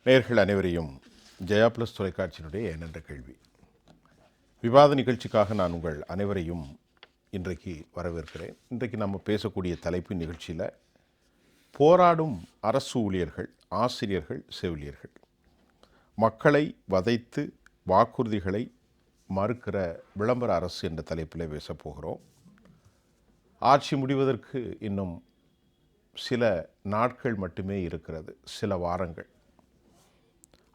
நேயர்கள் அனைவரையும் ஜெயா பிளஸ் தொலைக்காட்சியினுடைய என்ற கேள்வி விவாத நிகழ்ச்சிக்காக நான் உங்கள் அனைவரையும் இன்றைக்கு வரவேற்கிறேன். இன்றைக்கு நம்ம பேசக்கூடிய தலைப்பின் நிகழ்ச்சியில் போராடும் அரசு ஊழியர்கள், ஆசிரியர்கள், செவிலியர்கள் மக்களை வதைத்து வாக்குறுதிகளை மறுக்கிற விளம்பர அரசு என்ற தலைப்பில் பேசப்போகிறோம். ஆட்சி முடிவதற்கு இன்னும் சில நாட்கள் மட்டுமே இருக்கிறது, சில வாரங்கள்.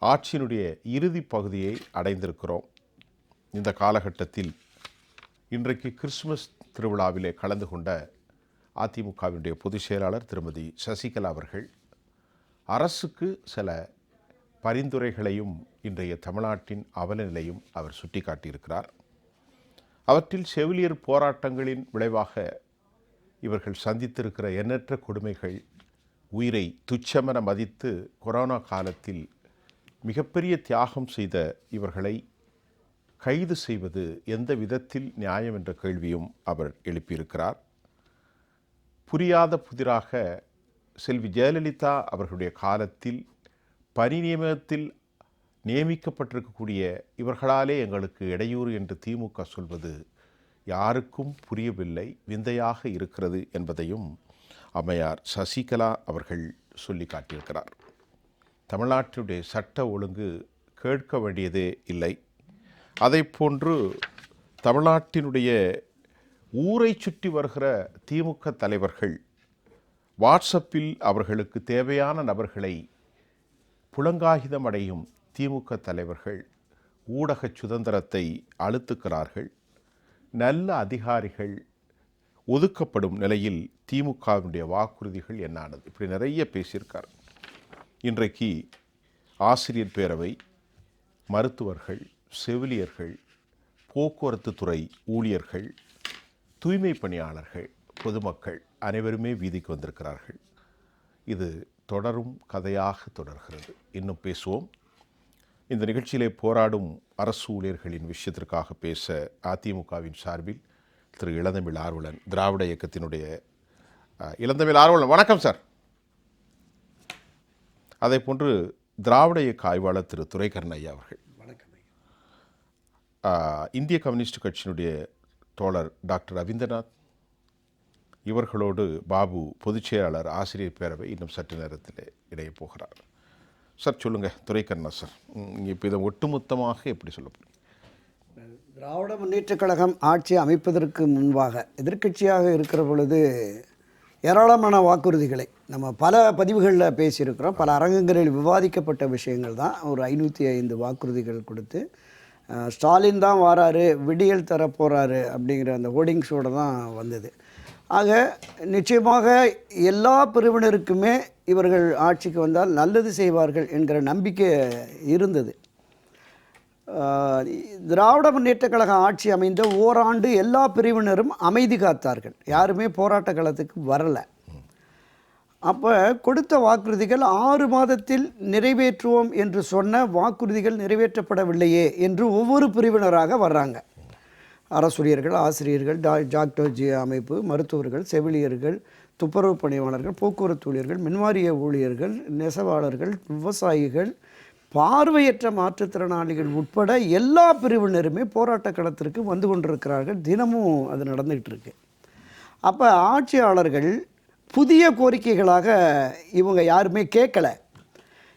ஆட்சியினுடைய இறுதி பகுதியை அடைந்திருக்கிறோம். இந்த காலகட்டத்தில் இன்றைக்கு கிறிஸ்துமஸ் திருவிழாவிலே கலந்து கொண்ட அதிமுகவினுடைய பொதுச் செயலாளர் திருமதி சசிகலா அவர்கள் அரசுக்கு சில பரிந்துரைகளையும் இன்றைய தமிழ்நாட்டின் அவலநிலையும் அவர் சுட்டிக்காட்டியிருக்கிறார். அவற்றில் செவிலியர் போராட்டங்களின் விளைவாக இவர்கள் சந்தித்திருக்கிற எண்ணற்ற கொடுமைகள், உயிரை துச்சமென மதித்து கொரோனா காலத்தில் மிகப்பெரிய தியாகம் செய்த இவர்களை கைது செய்வது எந்த விதத்தில் நியாயம் என்ற கேள்வியும் அவர் எழுப்பியிருக்கிறார். புரியாத புதிராக செல்வி ஜெயலலிதா அவர்களுடைய காலத்தில் பணி நியமனத்தில் நியமிக்கப்பட்டிருக்கக்கூடிய இவர்களாலே எங்களுக்கு இடையூறு என்று திமுக சொல்வது யாருக்கும் புரியவில்லை, விந்தையாக இருக்கிறது என்பதையும் அம்மையார் சசிகலா அவர்கள் சொல்லி காட்டியிருக்கிறார். தமிழ்நாட்டினுடைய சட்ட ஒழுங்கு கேட்க வேண்டியதே இல்லை. அதை போன்று தமிழ்நாட்டினுடைய ஊரை சுற்றி வருகிற திமுக தலைவர்கள் வாட்ஸ்அப்பில் அவர்களுக்கு தேவையான நபர்களை புலங்காகிதம் அடையும் திமுக தலைவர்கள் ஊடக சுதந்திரத்தை அழுத்துக்கிறார்கள். நல்ல அதிகாரிகள் ஒதுக்கப்படும் நிலையில் திமுகவினுடைய வாக்குறுதிகள் என்னானது, இப்படி நிறைய பேசியிருக்கார். இன்றைக்கு ஆசிரியர் பேரவை, மருத்துவர்கள், செவிலியர்கள், போக்குவரத்து துறை ஊழியர்கள், தூய்மை பணியாளர்கள், பொதுமக்கள் அனைவருமே வீதிக்கு வந்திருக்கிறார்கள். இது தொடரும் கதையாக தொடர்கிறது. இன்னும் பேசுவோம். இந்த நிகழ்ச்சியிலே போராடும் அரசு ஊழியர்களின் விஷயத்திற்காக பேச அதிமுகவின் சார்பில் திரு இளந்தமிழ் ஆர்வலன், திராவிட இயக்கத்தினுடைய இளந்தமிழ் ஆர்வலன், வணக்கம் சார். அதே போன்று திராவிட இயக்க ஆய்வாளர் திரு துரைக்கண்ணன் ஐயா அவர்கள், இந்திய கம்யூனிஸ்ட் கட்சியினுடைய தோழர் டாக்டர் ரவீந்திரநாத், இவர்களோடு பாபு பொதுச் செயலாளர் ஆசிரியர் பேரவை இன்னும் சற்று நேரத்தில் இணைய போகிறார். சார் சொல்லுங்கள் துரைக்கண்ணா சார், இப்போ இதை ஒட்டுமொத்தமாக எப்படி சொல்ல போகிறீங்க? திராவிட முன்னேற்றக் கழகம் ஆட்சி அமைப்பதற்கு முன்பாக எதிர்க்கட்சியாக இருக்கிற பொழுது ஏராளமான வாக்குறுதிகளை நம்ம பல பதிவுகளில் பேசியிருக்கிறோம். பல அரங்கங்களில் விவாதிக்கப்பட்ட விஷயங்கள் தான். ஒரு 505 வாக்குறுதிகள் கொடுத்து ஸ்டாலின் தான் வாராரு, விடியல் தர போகிறாரு அப்படிங்கிற அந்த ஹோர்டிங்ஸோடு தான் வந்தது. ஆக நிச்சயமாக எல்லா பிரிவினருக்குமே இவர்கள் ஆட்சிக்கு வந்தால் நல்லது செய்வார்கள் என்கிற நம்பிக்கை இருந்தது. திராவிட முன்னேற்றக் கழக ஆட்சி அமைந்த ஓராண்டு எல்லா பிரிவினரும் அமைதி காத்தார்கள், யாருமே போராட்ட களத்துக்கு வரலை. அப்போ கொடுத்த வாக்குறுதிகள் 6 மாதத்தில் நிறைவேற்றுவோம் என்று சொன்ன வாக்குறுதிகள் நிறைவேற்றப்படவில்லையே என்று ஒவ்வொரு பிரிவினராக வர்றாங்க. அரசுரியர்கள், ஆசிரியர்கள், டாக்டர் ஜி அமைப்பு, மருத்துவர்கள், செவிலியர்கள், துப்புரவு பணியாளர்கள், போக்குவரத்து ஊழியர்கள், மின்வாரிய ஊழியர்கள், நெசவாளர்கள், விவசாயிகள், பார்வையற்ற மாற்றுத்திறனாளிகள் உட்பட எல்லா பிரிவினருமே போராட்ட களத்திற்கு வந்து கொண்டிருக்கிறார்கள். தினமும் அது நடந்துகிட்டு இருக்கு. அப்போ ஆட்சியாளர்கள் புதிய கோரிக்கைகளாக இவங்க யாருமே கேட்கலை.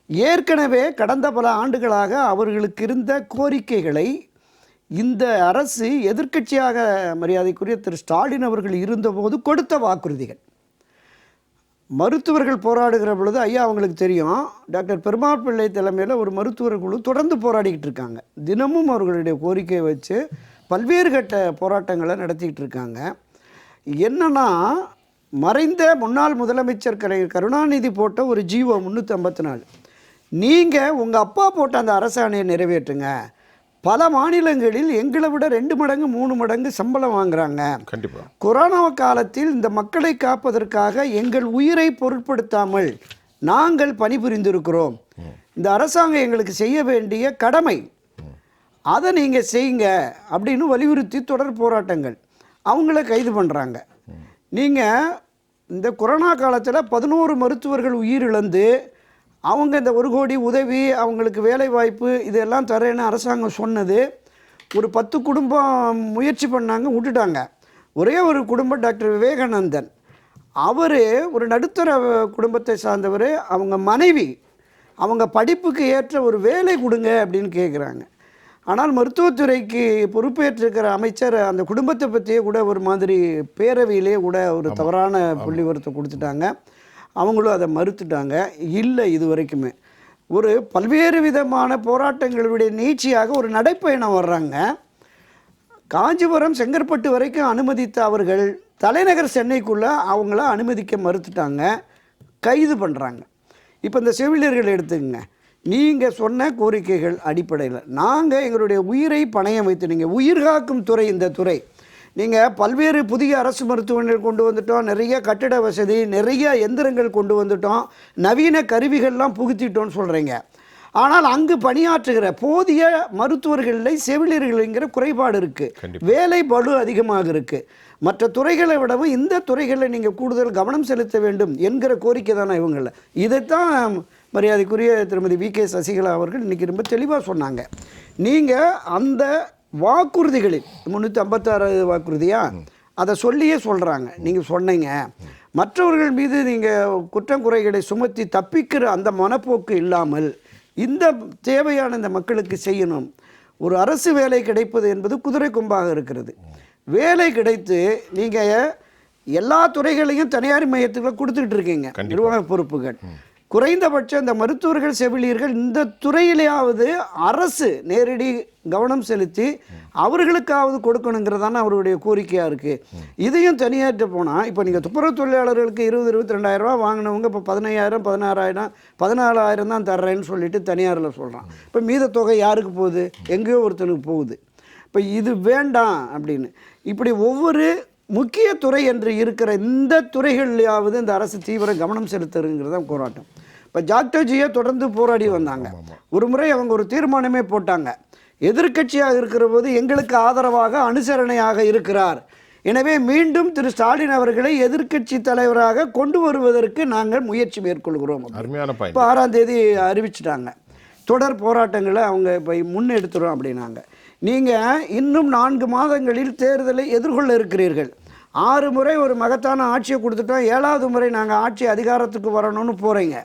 ஏற்கனவே கடந்த பல ஆண்டுகளாக அவர்களுக்கு இருந்த கோரிக்கைகளை இந்த அரசு எதிர்க்கட்சியாக மரியாதைக்குரிய திரு ஸ்டாலின் அவர்கள் இருந்தபோது கொடுத்த வாக்குறுதிகள். மருத்துவர்கள் போராடுகிற பொழுது ஐயா அவங்களுக்கு தெரியும், டாக்டர் பெருமாள் பிள்ளை தலைமையில் ஒரு மருத்துவர் குழு தொடர்ந்து போராடிக்கிட்டு இருக்காங்க. தினமும் அவர்களுடைய கோரிக்கையை வச்சு பல்வேறு கட்ட போராட்டங்களை நடத்திக்கிட்டு இருக்காங்க. என்னன்னா, மறைந்த முன்னாள் முதலமைச்சர் கருணாநிதி போட்ட ஒரு ஜிஓ 354, நீங்கள் உங்கள் அப்பா போட்ட அந்த அரசாணையை நிறைவேற்றுங்க. பல மாநிலங்களில் எங்களை விட 2 மடங்கு 3 மடங்கு சம்பளம் வாங்குறாங்க. கண்டிப்பாக கொரோனா காலத்தில் இந்த மக்களை காப்பதற்காக எங்கள் உயிரை பொருட்படுத்தாமல் நாங்கள் பணிபுரிந்திருக்கிறோம். இந்த அரசாங்கம் எங்களுக்கு செய்ய வேண்டிய கடமை, அதை நீங்கள் செய்யுங்க அப்படின்னு வலியுறுத்தி தொடர் போராட்டங்கள். அவங்கள கைது பண்ணுறாங்க. நீங்கள் இந்த கொரோனா காலத்தில் 11 மருத்துவர்கள் உயிரிழந்து அவங்க இந்த 1 கோடி உதவி, அவங்களுக்கு வேலை வாய்ப்பு இதெல்லாம் தரேன்னு அரசாங்கம் சொன்னது. ஒரு 10 குடும்பம் முயற்சி பண்ணாங்க, விட்டுட்டாங்க. ஒரே ஒரு குடும்பம் டாக்டர் விவேகானந்தன். அவர் ஒரு நடுத்தர குடும்பத்தை சார்ந்தவர். அவங்க மனைவி அவங்க படிப்புக்கு ஏற்ற ஒரு வேலை கொடுங்க அப்படின்னு கேட்குறாங்க. ஆனால் மருத்துவத்துறைக்கு பொறுப்பேற்றிருக்கிற அமைச்சர் அந்த குடும்பத்தை பற்றியே கூட ஒரு மாதிரி பேரவையிலே கூட ஒரு தவறான புள்ளிவிவரத்தை கொடுத்துட்டாங்க. அவங்களும் அதை மறுத்துட்டாங்க. இல்லை, இது வரைக்குமே ஒரு பல்வேறு விதமான போராட்டங்களுடைய நீட்சியாக ஒரு நடைப்பயணம் வர்றாங்க. காஞ்சிபுரம் செங்கற்பட்டு வரைக்கும் அனுமதித்த அவர்கள் தலைநகர் சென்னைக்குள்ளே அவங்கள அனுமதிக்க மறுத்துட்டாங்க, கைது பண்ணுறாங்க. இப்போ இந்த செவிலியர்கள் எடுத்துக்கங்க. நீங்கள் சொன்ன கோரிக்கைகள் அடிப்படையில் நாங்கள் எங்களுடைய உயிரை பணயம் வைத்து, நீங்கள் உயிர் காக்கும் துறை இந்த துறை, நீங்கள் பல்வேறு புதிய அரசு மருத்துவமனைகள் கொண்டு வந்துட்டோம், நிறைய கட்டிட வசதி, நிறைய எந்திரங்கள் கொண்டு வந்துட்டோம், நவீன கருவிகள்லாம் புகுத்திட்டோன்னு சொல்கிறீங்க. ஆனால் அங்கு பணியாற்றுகிற போதிய மருத்துவர்களில் செவிலியர்கள்ங்கிற குறைபாடு இருக்குது, வேலை பளு அதிகமாக இருக்குது. மற்ற துறைகளை விடவும் இந்த துறைகளில் நீங்கள் கூடுதல் கவனம் செலுத்த வேண்டும் என்கிற கோரிக்கை தானே இவங்கள. இதைத்தான் மரியாதைக்குரிய திருமதி வி.கே. சசிகலா அவர்கள் இன்றைக்கி ரொம்ப தெளிவாக சொன்னாங்க. நீங்கள் அந்த வாக்குறுதிகளில் 356 வாக்குறுதியா அதை சொல்லியே சொல்கிறாங்க. நீங்கள் சொன்னீங்க மற்றவர்கள் மீது நீங்கள் குற்றம் குறைகளை சுமத்தி தப்பிக்கிற அந்த மனப்போக்கு இல்லாமல் இந்த தேவையான இந்த மக்களுக்கு செய்யணும். ஒரு அரசு வேலை கிடைப்பது என்பது குதிரை கொம்பாக இருக்கிறது. வேலை கிடைத்து நீங்கள் எல்லா துறைகளையும் தனியார் மையத்துக்குள்ள கொடுத்துக்கிட்டு இருக்கீங்க, நிர்வாக பொறுப்புகள். குறைந்தபட்சம் இந்த மருத்துவர்கள் செவிலியர்கள் இந்த துறையிலேயாவது அரசு நேரடி கவனம் செலுத்தி அவர்களுக்காவது கொடுக்கணுங்கிறதான அவருடைய கோரிக்கையாக இருக்குது. இதையும் தனியார்ட்ட போனால் இப்போ நீங்கள் துப்புரவு தொழிலாளர்களுக்கு 20-22 ரூபா வாங்கினவங்க இப்போ 15,000 16,000 14,000 தான் தர்றேன்னு சொல்லிட்டு தனியாரில் சொல்கிறான். இப்போ மீத தொகை யாருக்கு போகுது? எங்கேயோ ஒருத்தனுக்கு போகுது. இப்போ இது வேண்டாம் அப்படின்னு இப்படி ஒவ்வொரு முக்கிய துறை என்று இருக்கிற இந்த துறைகள்லையாவது இந்த அரசு தீவிர கவனம் செலுத்துறதுங்கிறது தான் போராட்டம். இப்போ ஜாக்டோஜியை தொடர்ந்து போராடி வந்தாங்க. ஒரு முறை அவங்க ஒரு தீர்மானமே போட்டாங்க, எதிர்க்கட்சியாக இருக்கிற போது எங்களுக்கு ஆதரவாக அனுசரணையாக இருக்கிறார், எனவே மீண்டும் திரு ஸ்டாலின் அவர்களை எதிர்க்கட்சி தலைவராக கொண்டு வருவதற்கு நாங்கள் முயற்சி மேற்கொள்கிறோம். இப்போ 6ஆம் தேதி அறிவிச்சிட்டாங்க. தொடர் போராட்டங்களை அவங்க இப்போ முன்னெடுத்துகிறோம் அப்படின்னாங்க. நீங்கள் இன்னும் 4 மாதங்களில் தேர்தலை எதிர்கொள்ள இருக்கிறீர்கள். 6 முறை ஒரு மகத்தான ஆட்சியை கொடுத்துட்டோம், 7வது முறை நாங்கள் ஆட்சி அதிகாரத்துக்கு வரணும்னு போகிறீங்க.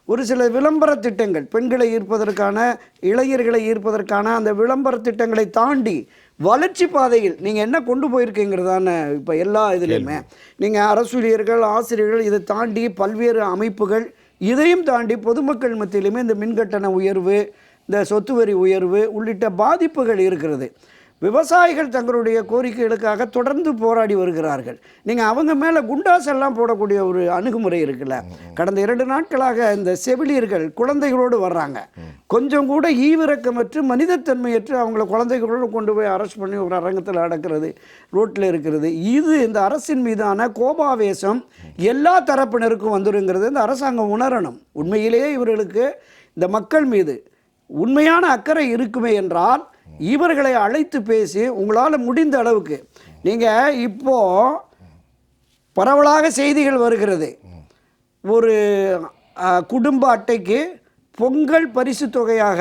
ஒரு சில விளம்பர திட்டங்கள், பெண்களை ஈர்ப்பதற்கான, இளைஞர்களை ஈர்ப்பதற்கான அந்த விளம்பர திட்டங்களை தாண்டி வளர்ச்சி பாதையில் நீங்கள் என்ன கொண்டு போயிருக்கீங்கிறதான இப்போ எல்லா இதுலேயுமே நீங்கள் அரசூழியர்கள், ஆசிரியர்கள், இதை தாண்டி பல்வேறு அமைப்புகள், இதையும் தாண்டி பொதுமக்கள் மத்தியிலுமே இந்த மின்கட்டண உயர்வு, இந்த சொத்து வரி உயர்வு உள்ளிட்ட பாதிப்புகள் இருக்கிறது. விவசாயிகள் தங்களுடைய கோரிக்கைகளுக்காக தொடர்ந்து போராடி வருகிறார்கள். நீங்கள் அவங்க மேலே குண்டாஸ் எல்லாம் போடக்கூடிய ஒரு அணுகுமுறை இருக்குல்ல. கடந்த 2 நாட்களாக இந்த செவிலியர்கள் குழந்தைகளோடு வர்றாங்க, கொஞ்சம் கூட ஈவிரக்கமற்று மனிதத்தன்மையற்று அவங்கள குழந்தைகளோடு கொண்டு போய் அரெஸ்ட் பண்ணி ஒரு அரங்கத்தில் அடக்கிறது, ரோட்டில் இருக்கிறது. இது இந்த அரசின் மீதான கோபாவேசம் எல்லா தரப்பினருக்கும் வந்துருங்கிறது இந்த அரசாங்கம் உணரணும். உண்மையிலேயே இவர்களுக்கு இந்த மக்கள் மீது உண்மையான அக்கறை இருக்குமே என்றால் இவர்களை அழைத்து பேசி உங்களால் முடிந்த அளவுக்கு நீங்கள் இப்போது பரவலாக செய்திகள் வருகிறது, ஒரு குடும்ப அட்டைக்கு பொங்கல் பரிசு தொகையாக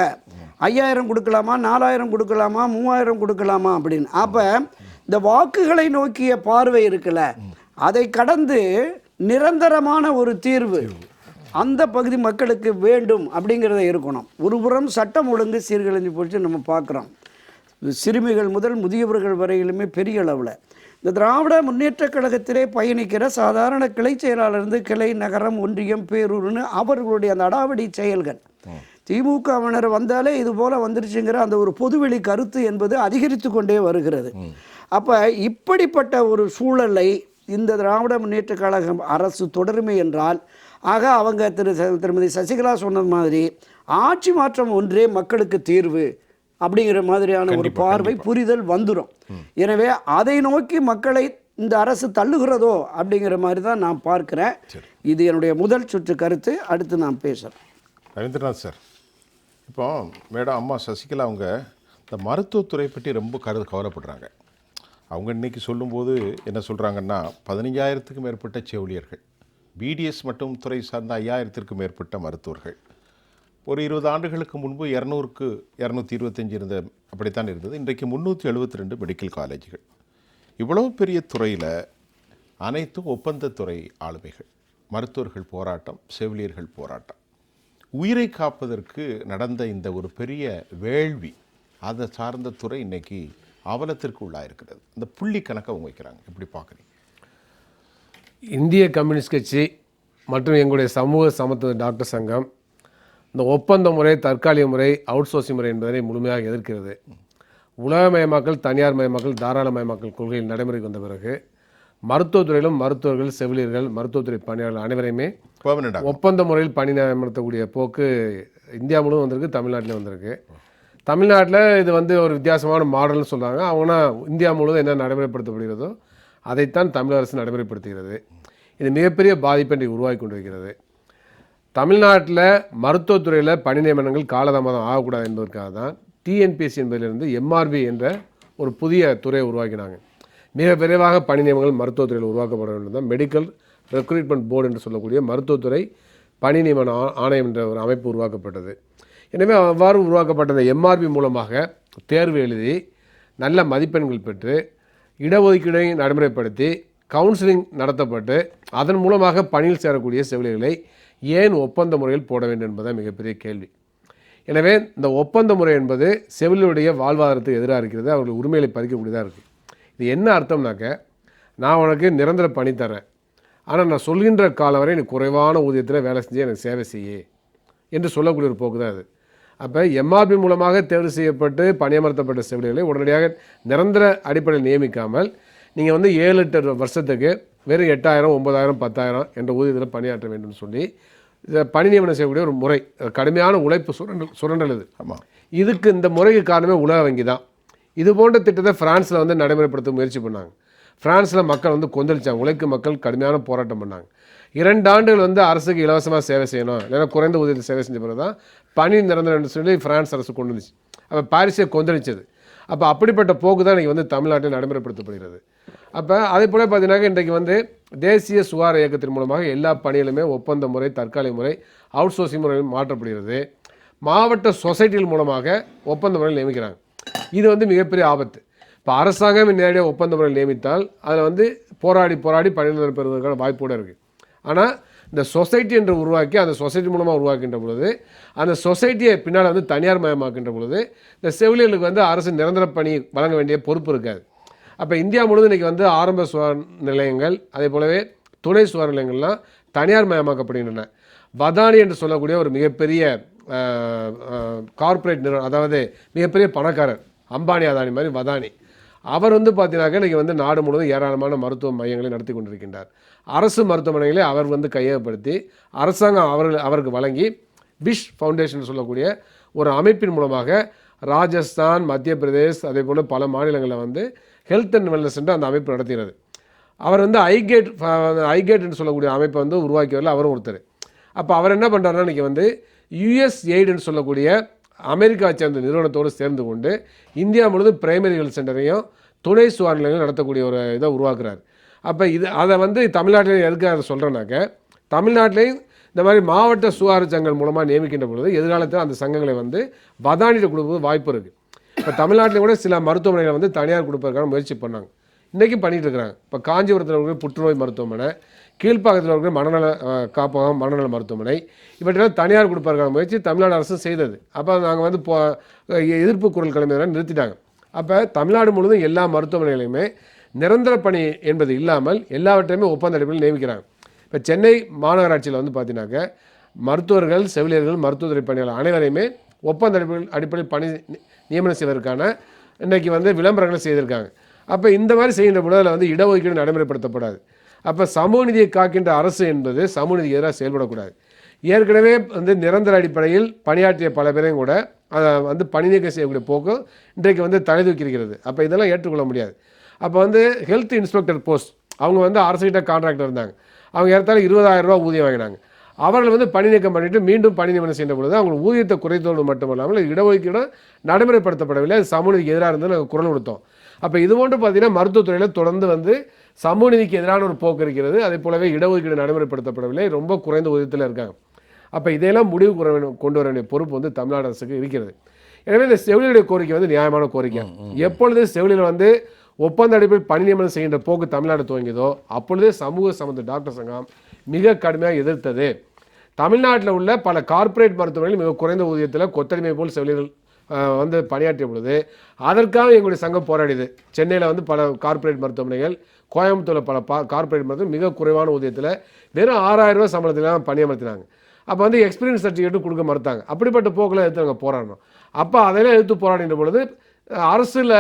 5,000 கொடுக்கலாமா, 4,000 கொடுக்கலாமா, 3,000 கொடுக்கலாமா அப்படின்னு. அப்போ இந்த வாக்குகளை நோக்கிய பார்வை இருக்குல்ல, அதை கடந்து நிரந்தரமான ஒரு தீர்வு அந்த பகுதி மக்களுக்கு வேண்டும் அப்படிங்கிறத இருக்கணும். ஒருபுறம் சட்டம் ஒழுங்கு சீர்குலைஞ்சு போச்சு நம்ம பார்க்குறோம். சிறுமிகள் முதல் முதியவர்கள் வரையிலுமே பெரிய அளவில் இந்த திராவிட முன்னேற்ற கழகத்திலே பயணிக்கிற சாதாரண கிளை செயலாளர்ந்து கிளை, நகரம், ஒன்றியம், பேரூர்னு அவர்களுடைய அந்த அடாவடி செயல்கள், திமுகவினர் வந்தாலே இது போல் வந்துருச்சுங்கிற அந்த ஒரு பொதுவெளி கருத்து என்பது அதிகரித்து கொண்டே வருகிறது. அப்போ இப்படிப்பட்ட ஒரு சூழலை இந்த திராவிட முன்னேற்ற கழகம் அரசு தொடருமே என்றால், ஆக அவங்க திருமதி சசிகலா சொன்னது மாதிரி ஆட்சி மாற்றம் ஒன்றே மக்களுக்கு தீர்வு அப்படிங்கிற மாதிரியான ஒரு பார்வை, புரிதல் வந்துடும். எனவே அதை நோக்கி மக்களை இந்த அரசு தள்ளுகிறதோ அப்படிங்கிற மாதிரி தான் நான் பார்க்குறேன். இது என்னுடைய முதல் சுற்று கருத்து. அடுத்து நான் பேசுகிறேன். ரவீந்திரநாத் சார், இப்போ மேடம் அம்மா சசிகலா அவங்க இந்த மருத்துவத்துறை பற்றி ரொம்ப கவலைப்படுறாங்க. அவங்க இன்றைக்கி சொல்லும்போது என்ன சொல்கிறாங்கன்னா, 15,000க்கும் மேற்பட்ட செவிலியர்கள், பிடிஎஸ் மற்றும் துறை சார்ந்த 5,000க்கும் மேற்பட்ட மருத்துவர்கள், ஒரு 20 ஆண்டுகளுக்கு முன்பு 200க்கு 225 இருந்த அப்படித்தான் இருந்தது. இன்றைக்கு 372 மெடிக்கல் காலேஜுகள். இவ்வளவு பெரிய துறையில் அனைத்தும் ஒப்பந்தத்துறை ஆளுமைகள். மருத்துவர்கள் போராட்டம், செவிலியர்கள் போராட்டம். உயிரை காப்பதற்கு நடந்த இந்த ஒரு பெரிய வேள்வி, அதை சார்ந்த துறை இன்னைக்கு அவலத்திற்கு உள்ளாயிருக்கிறது. இந்த புள்ளி கணக்கை அவங்க வைக்கிறாங்க. எப்படி பார்க்குறீங்க? இந்திய கம்யூனிஸ்ட் கட்சி மற்றும் எங்களுடைய சமூக சமத்துவ டாக்டர் சங்கம் இந்த ஒப்பந்த முறை, தற்காலிக முறை, அவுட் சோர்சிங் முறை என்பதை முழுமையாக எதிர்க்கிறது. உலகமயமாக்கல், தனியார் மயமாக்கல், தாராளமயமாக்கல் கொள்கையில் நடைமுறைக்கு வந்த பிறகு மருத்துவத்துறையிலும் மருத்துவர்கள், செவிலியர்கள், மருத்துவத்துறை பணியாளர்கள் அனைவரையுமே ஒப்பந்த முறையில் பணி நியமனத்தக்கூடிய போக்கு இந்தியா முழுவதும் வந்திருக்கு, தமிழ்நாட்டிலே வந்திருக்கு. தமிழ்நாட்டில் இது ஒரு வித்தியாசமான மாடல்னு சொல்கிறாங்க. அவங்கன்னா இந்தியா முழுவதும் என்ன நடைமுறைப்படுத்தப்படுகிறதோ அதைத்தான் தமிழக அரசு நடைமுறைப்படுத்துகிறது. இது மிகப்பெரிய பாதிப்பை இன்றைக்கு உருவாக்கி கொண்டு இருக்கிறது. தமிழ்நாட்டில் மருத்துவத்துறையில் பணி நியமனங்கள் காலதாமதம் ஆகக்கூடாது என்பதற்காக தான் டிஎன்பிஎஸ்சி என்பதிலிருந்து எம்ஆர்பி என்ற ஒரு புதிய துறையை உருவாக்கினாங்க. மிக விரைவாக பணி நியமனங்கள் மருத்துவத்துறையில் உருவாக்கப்பட வேண்டும் தான் மெடிக்கல் ரெக்ரூட்மெண்ட் போர்டு என்று சொல்லக்கூடிய மருத்துவத்துறை பணி நியமன ஆணையம் என்ற ஒரு அமைப்பு உருவாக்கப்பட்டது. எனவே அவ்வாறு உருவாக்கப்பட்ட இந்த எம்ஆர்பி மூலமாக தேர்வு எழுதி நல்ல மதிப்பெண்கள் பெற்று இடஒதுக்கீடை நடைமுறைப்படுத்தி கவுன்சிலிங் நடத்தப்பட்டு அதன் மூலமாக பணியில் சேரக்கூடிய செவிலியர்களை ஏன் ஒப்பந்த முறையில் போட வேண்டும் என்பதுதான் மிகப்பெரிய கேள்வி. எனவே இந்த ஒப்பந்த முறை என்பது செவிலியருடைய வாழ்வாதாரத்துக்கு எதிராக இருக்கிறது, அவர்கள் உரிமைகளை பறிக்கக்கூடியதாக இருக்குது. இது என்ன அர்த்தம்னாக்க, நான் உனக்கு நிரந்தர பணி தரேன், ஆனால் நான் சொல்கின்ற காலம் வரை எனக்கு குறைவான ஊதியத்தில் வேலை செஞ்சு எனக்கு சேவை செய்ய என்று சொல்லக்கூடிய ஒரு போக்கு தான் அது. அப்போ எம்ஆர்பி மூலமாக தேர்வு செய்யப்பட்டு பணியமர்த்தப்பட்ட செவிலியர்களை உடனடியாக நிரந்தர அடிப்படையில் நியமிக்காமல் நீங்கள் 7-8 வருஷத்துக்கு வெறும் 8,000, 9,000, 10,000 என்ற ஊதியத்தில் பணியாற்ற வேண்டும் சொல்லி இதை பணி நியமனம் செய்யக்கூடிய ஒரு முறை, கடுமையான உழைப்பு சுரண்டல் இது. ஆமாம். இதுக்கு இந்த முறைக்கு காரணமே உலக வங்கி தான். இது போன்ற திட்டத்தை ஃப்ரான்ஸில் நடைமுறைப்படுத்த முயற்சி பண்ணாங்க. ஃப்ரான்ஸில் மக்கள் கொந்தளிச்சாங்க, உழைக்கும் மக்கள் கடுமையான போராட்டம் பண்ணாங்க. 2 ஆண்டுகள் அரசுக்கு இலவசமாக சேவை செய்யணும், இல்லைன்னா குறைந்த ஊதியத்தில் சேவை செஞ்ச பிறகு தான் பணி நிரந்தரம் சொல்லி ஃப்ரான்ஸ் அரசு கொண்டு வந்துச்சு. அப்போ பாரிஸை கொந்தளிச்சது. அப்போ அப்படிப்பட்ட போக்கு தான் இன்றைக்கி தமிழ்நாட்டில் நடைமுறைப்படுத்தப்படுகிறது. அப்போ அதே போல் பார்த்தீங்கன்னா இன்றைக்கு தேசிய சுகாதார இயக்கத்தின் மூலமாக எல்லா பணிகளுமே ஒப்பந்த முறை, தற்காலிக முறை, அவுட் சோர்சிங் முறையில் மாற்றப்படுகிறது. மாவட்ட சொசைட்டிகள் மூலமாக ஒப்பந்த முறையில் நியமிக்கிறாங்க. இது மிகப்பெரிய ஆபத்து. இப்போ அரசாங்கம் நேரடியாக ஒப்பந்த முறையில் நியமித்தால் அதில் போராடி பணி நிரந்தரம் பெறுவதற்கான வாய்ப்போடு இருக்குது. ஆனால் இந்த சொசைட்டி என்று உருவாக்கி அந்த சொசைட்டி மூலமாக உருவாக்கின்ற பொழுது அந்த சொசைட்டியை பின்னால் தனியார் மயமாக்கின்ற பொழுது இந்த செவிலியர்களுக்கு அரசு நிரந்தர பணி வழங்க வேண்டிய பொறுப்பு இருக்காது. அப்போ இந்தியா முழுவதும் இன்றைக்கி ஆரம்ப சுகாதார நிலையங்கள், அதே போலவே துணை சுகாதார நிலையங்கள்லாம் தனியார் மயமாக்கப்படுகின்றன. வதானி என்று சொல்லக்கூடிய ஒரு மிகப்பெரிய கார்ப்பரேட் நிறுவனம், அதாவது மிகப்பெரிய பணக்காரர், அம்பானி அதானி மாதிரி வதானி, அவர் பார்த்தீங்கன்னாக்கா இன்றைக்கி நாடு முழுவதும் ஏராளமான மருத்துவ மையங்களை நடத்தி கொண்டிருக்கின்றார். அரசு மருத்துவமனைகளை அவர் கையகப்படுத்தி அரசாங்கம் அவருக்கு வழங்கி விஷ் ஃபவுண்டேஷன் சொல்லக்கூடிய ஒரு அமைப்பின் மூலமாக ராஜஸ்தான், மத்திய பிரதேஷ், அதே போல் பல மாநிலங்களில் ஹெல்த் அண்ட் வெல்னஸ் என்று அந்த அமைப்பு நடத்துகிறது. அவர் ஐகேட் என்று சொல்லக்கூடிய அமைப்பை உருவாக்கியவரில் அவரும் ஒருத்தர். அப்போ அவர் என்ன பண்ணுறாருன்னா இன்றைக்கி யுஎஸ்எய்டுன்னு சொல்லக்கூடிய அமெரிக்காவை சேர்ந்த நிறுவனத்தோடு சேர்ந்து கொண்டு இந்தியா முழுவதும் பிரைமரி ஹெல்த் சென்டரையும் துணை சுகாதார நிலையங்கள் நடத்தக்கூடிய ஒரு இதை உருவாக்குறாரு. அப்போ அதை தமிழ்நாட்டில் எதுக்கு அதை சொல்கிறேன்னாக்க, தமிழ்நாட்டிலையும் இந்த மாதிரி மாவட்ட சுகாதார சங்கங்கள் மூலமாக நியமிக்கின்ற பொழுது எதிர்காலத்தில் அந்த சங்கங்களை வதானிட்டு கொடுப்பது வாய்ப்பு இருக்குது. இப்போ தமிழ்நாட்டில் கூட சில மருத்துவமனைகளை தனியார் கொடுப்பதற்கான முயற்சி பண்ணாங்க, இன்றைக்கும் பண்ணிகிட்டு இருக்கிறாங்க. இப்போ காஞ்சிபுரத்தில் இருக்கிற புற்றுநோய் மருத்துவமனை, கீழ்ப்பாக்கத்தில் இருக்கிற மனநல காப்பகம், மனநல மருத்துவமனை, இவற்றெல்லாம் தனியார் கொடுப்பதற்கான முயற்சி தமிழ்நாடு அரசு செய்தது. அப்போ நாங்கள் எதிர்ப்பு குரல் கிளம்பியதாக நிறுத்திட்டாங்க. அப்போ தமிழ்நாடு முழுவதும் எல்லா மருத்துவமனைகளையுமே நிரந்தர பணி என்பது இல்லாமல் எல்லாவற்றையுமே ஒப்பந்த அடிப்படையில் நியமிக்கிறாங்க. இப்போ சென்னை மாநகராட்சியில் பார்த்தீங்கன்னாக்க மருத்துவர்கள், செவிலியர்கள், மருத்துவத்துறை பணியாளர் அனைவரையுமே ஒப்பந்த அடிப்படையில் பணி நியமனம் செய்வதற்கான இன்றைக்கி விளம்பரங்களை செய்திருக்காங்க. அப்போ இந்த மாதிரி செய்கின்ற பொழுது அதில் இடஒதுக்கீடு நடைமுறைப்படுத்தப்படாது. அப்போ சமூக நீதியை காக்கின்ற அரசு என்பது சமூக நீதிக்கு எதிராக செயல்படக்கூடாது. ஏற்கனவே நிரந்தர அடிப்படையில் பணியாற்றிய பல பேரையும் கூட அதை பணி நீக்கம் செய்யக்கூடிய போக்கு இன்றைக்கு தலைதூக்கியிருக்கிறது. அப்போ இதெல்லாம் ஏற்றுக்கொள்ள முடியாது. அப்போ ஹெல்த் இன்ஸ்பெக்டர் போஸ்ட் அவங்க அரசுகிட்ட கான்ட்ராக்டர் இருந்தாங்க. அவங்க ஏற்றாலும் 20,000 ரூபா ஊதியம் வாங்கினாங்க. அவர்கள் பணி நீக்கம் பண்ணிவிட்டு மீண்டும் பணி நியமனம் செய்கின்ற பொழுது அவங்க ஊதியத்தை குறைத்தோடு மட்டுமல்லாமல் இடஒதுக்கீடு நடைமுறைப்படுத்தப்படவில்லை. அது சமூக நீதிக்கு எதிராக இருந்து நாங்கள் குரல் கொடுத்தோம். அப்போ இது போன்று பார்த்தீங்கன்னா மருத்துவத்துறையில் தொடர்ந்து சமூக நீதிக்கு எதிரான ஒரு போக்கு இருக்கிறது. அதே போலவே இடஒதுக்கீடு நடைமுறைப்படுத்தப்படவில்லை, ரொம்ப குறைந்த ஊதியத்தில் இருக்காங்க. அப்போ இதையெல்லாம் முடிவு கொண்டு வர வேண்டிய பொறுப்பு வந்து தமிழ்நாடு அரசுக்கு இருக்கிறது. எனவே இந்த செவிலியருடைய கோரிக்கை வந்து நியாயமான கோரிக்கை. எப்பொழுது செவிலியர் வந்து ஒப்பந்த அடிப்படையில் பணி நியமனம் செய்கின்ற போக்கு தமிழ்நாடு துவங்கியதோ அப்பொழுதே சமூக சம்பந்த டாக்டர் சங்கம் மிக கடுமையாக எதிர்த்தது. தமிழ்நாட்டில் உள்ள பல கார்ப்பரேட் மருத்துவமனைகள் மிக குறைந்த ஊதியத்தில் கொத்தடிமை போல் செவிலியர்கள் வந்து பணியாற்றிய பொழுது அதற்காக எங்களுடைய சங்கம் போராடியது. சென்னையில் வந்து பல கார்ப்பரேட் மருத்துவமனைகள், கோயம்புத்தூரில் பல கார்ப்பரேட் மருத்துவம் மிக குறைவான ஊதியத்தில் வெறும் 6000 ரூபாய் சம்பளத்தில் பணியமர்த்தினாங்க. அப்போ வந்து எக்ஸ்பீரியன்ஸ் சர்டிஃபிகேட்டும் கொடுக்க மறுத்தாங்க. அப்படிப்பட்ட போக்கில் எடுத்து நாங்கள் போராடணும். அப்போ அதெல்லாம் எடுத்து போராடின பொழுது அரசில்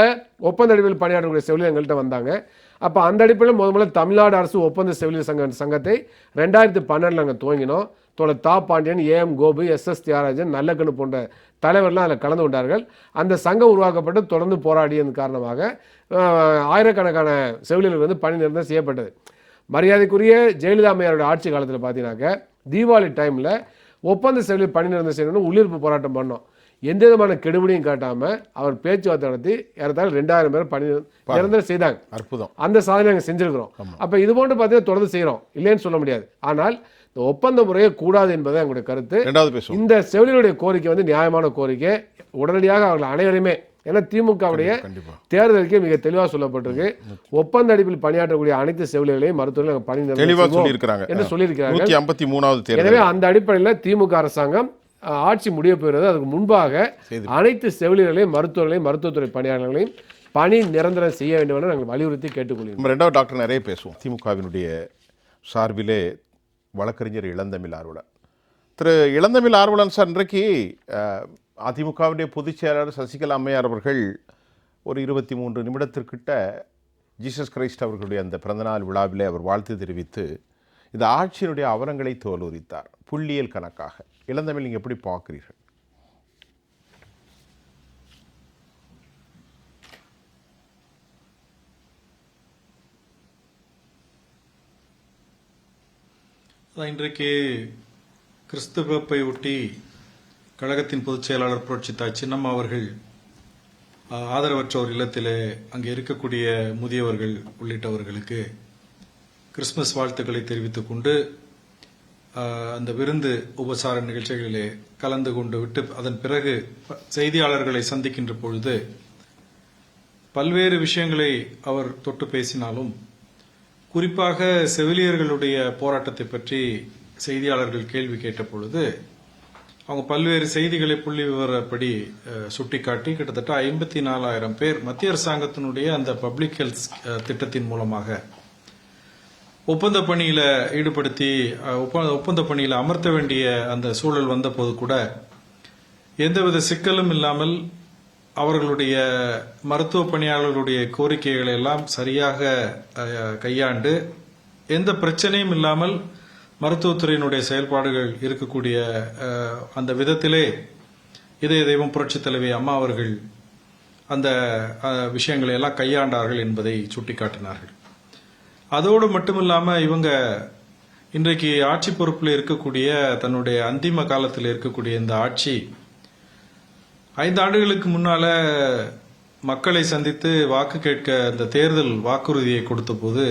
ஒப்பந்த அடிப்படையில் பணியாற்றக்கூடிய செவிலியர் எங்கள்கிட்ட வந்தாங்க. அப்போ அந்த அடிப்படையில் முதல்ல தமிழ்நாடு அரசு ஒப்பந்த செவிலியர் சங்கத்தை 2012 நாங்கள் துவங்கினோம். தோழர் தா பாண்டியன், ஏஎம் கோபு, எஸ்எஸ் தியாகராஜன், நல்லக்கண்ணு போன்ற தலைவர்லாம் அதில் கலந்து கொண்டார்கள். அந்த சங்கம் உருவாக்கப்பட்டு தொடர்ந்து போராடியதன் காரணமாக ஆயிரக்கணக்கான செவிலியர்கள் வந்து பணி நிரந்தரம் செய்யப்பட்டது. மரியாதைக்குரிய ஜெயலலிதா அம்மையாரோட ஆட்சி காலத்தில் பார்த்தீங்கன்னாக்க தீபாவளி டைமில் ஒப்பந்த செவிலியர் பணி நிரந்தரம் செய்யணும்னு உள்ளிருப்பு போராட்டம் பண்ணோம். எந்த விதமான கெடுபிடியும் காட்டாமல் அவர் பேச்சுவார்த்தை நடத்தி ஏறத்தாழ 2000 பேர் பணி நிரந்தரம் செய்தாங்க. அற்புதம். அந்த சாதனை நாங்கள் செஞ்சுருக்கிறோம். அப்போ இது போன்று பார்த்தீங்கன்னா தொடர்ந்து செய்கிறோம், இல்லைன்னு சொல்ல முடியாது. ஆனால் இந்த ஒப்பந்த முறையே கூடாது என்பது எங்களுடைய கருத்து. இந்த செவிலியருடைய கோரிக்கை வந்து நியாயமான கோரிக்கை. உடனடியாக அவர்கள் அனைவருமே, ஏன்னா திமுகவுடைய தேர்தலுக்கு மிக தெளிவாக சொல்லப்பட்டிருக்கு, ஒப்பந்த அடிப்பில் பணியாற்றக்கூடிய அனைத்து செவிலியர்களையும் மருத்துவர்கள் பணி நிரந்தரம் என்று சொல்லியிருக்கிறாங்க. எனவே அந்த அடிப்படையில் திமுக அரசாங்கம் ஆட்சி முடிய போகிறது. அதுக்கு முன்பாக அனைத்து செவிலியர்களையும் மருத்துவர்களையும் மருத்துவத்துறை பணியாளர்களையும் பணி நிரந்தரம் செய்ய வேண்டும் என நாங்கள் வலியுறுத்தி கேட்டுக்கொள்கிறோம். ரெண்டாவது டாக்டர் நிறைய பேசுவோம். திமுகவினுடைய சார்பிலே வழக்கறிஞர் இளந்தமிழ் ஆர்வலன் திரு இளந்தமிழ் ஆர்வலன் சார், இன்றைக்கு அதிமுகவுடைய பொதுச் செயலாளர் சசிகலா அம்மையார் அவர்கள் ஒரு 23 நிமிடத்திற்கிட்ட ஜீசஸ் கிரைஸ்ட் அவர்களுடைய அந்த பிறந்தநாள் விழாவிலே அவர் வாழ்த்து தெரிவித்து இந்த ஆட்சியினுடைய அவலங்களை தோலுரித்தார் புள்ளியல் கணக்காக. இளந்தமிழ் நீங்கள் எப்படி பார்க்குறீர்கள்? இன்றைக்கு கிறிஸ்துவப்பை ஒட்டி கழகத்தின் பொதுச் செயலாளர் புரட்சித்தாய் சின்னம்மா அவர்கள் ஆதரவற்றோர் இல்லத்திலே அங்கே இருக்கக்கூடிய முதியவர்கள் உள்ளிட்டவர்களுக்கு கிறிஸ்துமஸ் வாழ்த்துக்களை தெரிவித்துக் கொண்டு அந்த விருந்து உபசார நிகழ்ச்சிகளிலே கலந்து கொண்டு விட்டு அதன் பிறகு செய்தியாளர்களை சந்திக்கின்ற பொழுது பல்வேறு விஷயங்களை அவர் தொட்டு பேசினாலும் குறிப்பாக செவிலியர்களுடைய போராட்டத்தை பற்றி செய்தியாளர்கள் கேள்வி கேட்ட பொழுது அவங்க பல்வேறு செய்திகளை புள்ளி விவரப்படி சுட்டிக்காட்டி கிட்டத்தட்ட 54,000 பேர் மத்திய அரசாங்கத்தினுடைய அந்த பப்ளிக் ஹெல்த் திட்டத்தின் மூலமாக ஒப்பந்த பணியில ஈடுபடுத்தி ஒப்பந்த பணியில அமர்த்த வேண்டிய அந்த சூழல் வந்த போது கூட எந்தவித சிக்கலும் இல்லாமல் அவர்களுடைய மருத்துவ பணியாளர்களுடைய கோரிக்கைகளை எல்லாம் சரியாக கையாண்டு எந்த பிரச்சனையும் இல்லாமல் மருத்துவத்துறையினுடைய செயல்பாடுகள் இருக்கக்கூடிய அந்த விதத்திலே இதய தெய்வம் புரட்சித் தலைவி அம்மா அவர்கள் அந்த விஷயங்களை எல்லாம் கையாண்டார்கள் என்பதை சுட்டிக்காட்டினார்கள். அதோடு மட்டுமில்லாம இவங்க இன்றைக்கு ஆட்சி பொறுப்பில் இருக்கக்கூடிய தன்னுடைய அந்திம காலத்தில் இருக்கக்கூடிய இந்த ஆட்சி 5 ஆண்டுகளுக்கு முன்னால மக்களை சந்தித்து வாக்கு கேட்க அந்த தேர்தல் வாக்குறுதியை கொடுத்த போது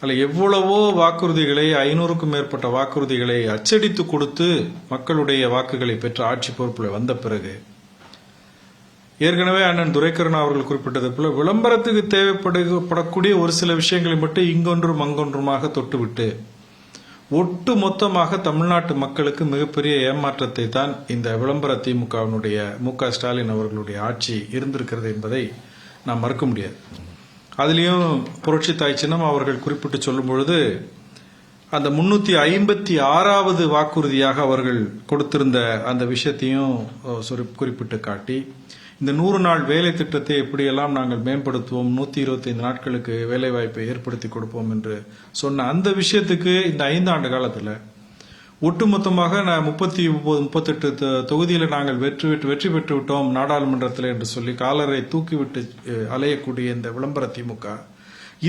அதில் எவ்வளவோ வாக்குறுதிகளை 500க்கும் மேற்பட்ட வாக்குறுதிகளை அச்சடித்து கொடுத்து மக்களுடைய வாக்குகளை பெற்ற ஆட்சி பொறுப்பில் வந்த பிறகு ஏற்கனவே அண்ணன் துரைக்கருணா அவர்கள் குறிப்பிட்டது போல விளம்பரத்துக்கு தேவைப்படக்கூடிய ஒரு சில விஷயங்களை மட்டும் இங்கொன்றும் அங்கொன்றுமாக தொட்டுவிட்டு ஒட்டு மொத்தமாக தமிழ்நாட்டு மக்களுக்கு மிகப்பெரிய ஏமாற்றத்தை தான் இந்த விளம்பர திமுகவினுடைய மு.க. ஸ்டாலின் அவர்களுடைய ஆட்சி இருந்திருக்கிறது என்பதை நாம் மறுக்க முடியாது. அதுலேயும் புரட்சித்தாய் சின்னம்மா அவர்கள் குறிப்பிட்டு சொல்லும் பொழுது அந்த 356வது வாக்குறுதியாக அவர்கள் கொடுத்திருந்த அந்த விஷயத்தையும் குறிப்பிட்டு காட்டி இந்த 100 நாள் வேலை திட்டத்தை எப்படியெல்லாம் நாங்கள் மேம்படுத்துவோம், 125 நாட்களுக்கு வேலை வாய்ப்பை ஏற்படுத்தி கொடுப்போம் என்று சொன்ன அந்த விஷயத்துக்கு இந்த 5 ஆண்டு காலத்தில் ஒட்டுமொத்தமாக 39-38 தொகுதியில் நாங்கள் வெற்றி பெற்று விட்டோம் நாடாளுமன்றத்தில் என்று சொல்லி காலரை தூக்கிவிட்டு அலையக்கூடிய இந்த விளம்பர திமுக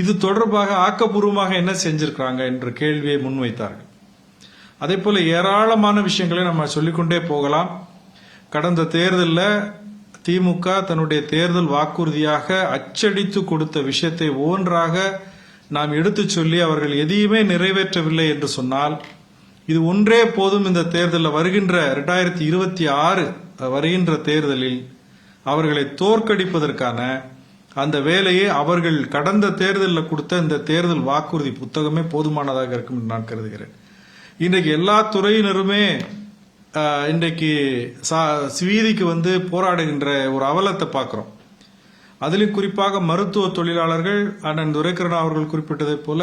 இது தொடர்பாக ஆக்கப்பூர்வமாக என்ன செஞ்சிருக்கிறாங்க என்ற கேள்வியை முன்வைத்தார்கள். அதே போல ஏராளமான விஷயங்களை நம்ம சொல்லிக்கொண்டே போகலாம். கடந்த தேர்தலில் திமுக தன்னுடைய தேர்தல் வாக்குறுதியாக அச்சடித்து கொடுத்த விஷயத்தை ஒவ்வொன்றாக நாம் எடுத்து சொல்லி அவர்கள் எதையுமே நிறைவேற்றவில்லை என்று சொன்னால் இது ஒன்றே போதும் இந்த தேர்தலில் வருகின்ற 2026 வருகின்ற தேர்தலில் அவர்களை தோற்கடிப்பதற்கான அந்த வேலையை அவர்கள் கடந்த தேர்தலில் கொடுத்த இந்த தேர்தல் வாக்குறுதி புத்தகமே போதுமானதாக இருக்கும் என்று நான் கருதுகிறேன். இன்றைக்கு எல்லா துறையினருமே இன்றைக்கு வீதிக்கு வந்து போராடுகின்ற ஒரு அவலத்தை பார்க்கிறோம். அதிலும் குறிப்பாக மருத்துவ தொழிலாளர்கள் அண்ணன் துரைக்கருணா அவர்கள் குறிப்பிட்டதை போல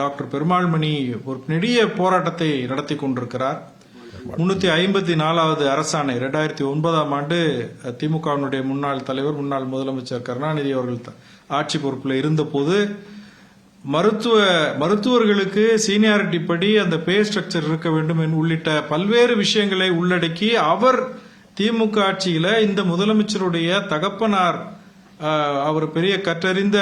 டாக்டர் பெருமாள்மணி ஒரு நெடிய போராட்டத்தை நடத்தி கொண்டிருக்கிறார். 354வது அரசாணை 2009ஆம் ஆண்டு திமுகவினுடைய முன்னாள் தலைவர் முன்னாள் முதலமைச்சர் கருணாநிதி அவர்கள் ஆட்சி பொறுப்பில் இருந்தபோது மருத்துவர்களுக்கு சீனியாரிட்டி படி அந்த பே ஸ்ட்ரக்சர் இருக்க வேண்டும் உள்ளிட்ட பல்வேறு விஷயங்களை உள்ளடக்கி அவர் திமுக ஆட்சியில இந்த முதலமைச்சருடைய தகப்பனார் அவர் பெரிய கற்றறிந்த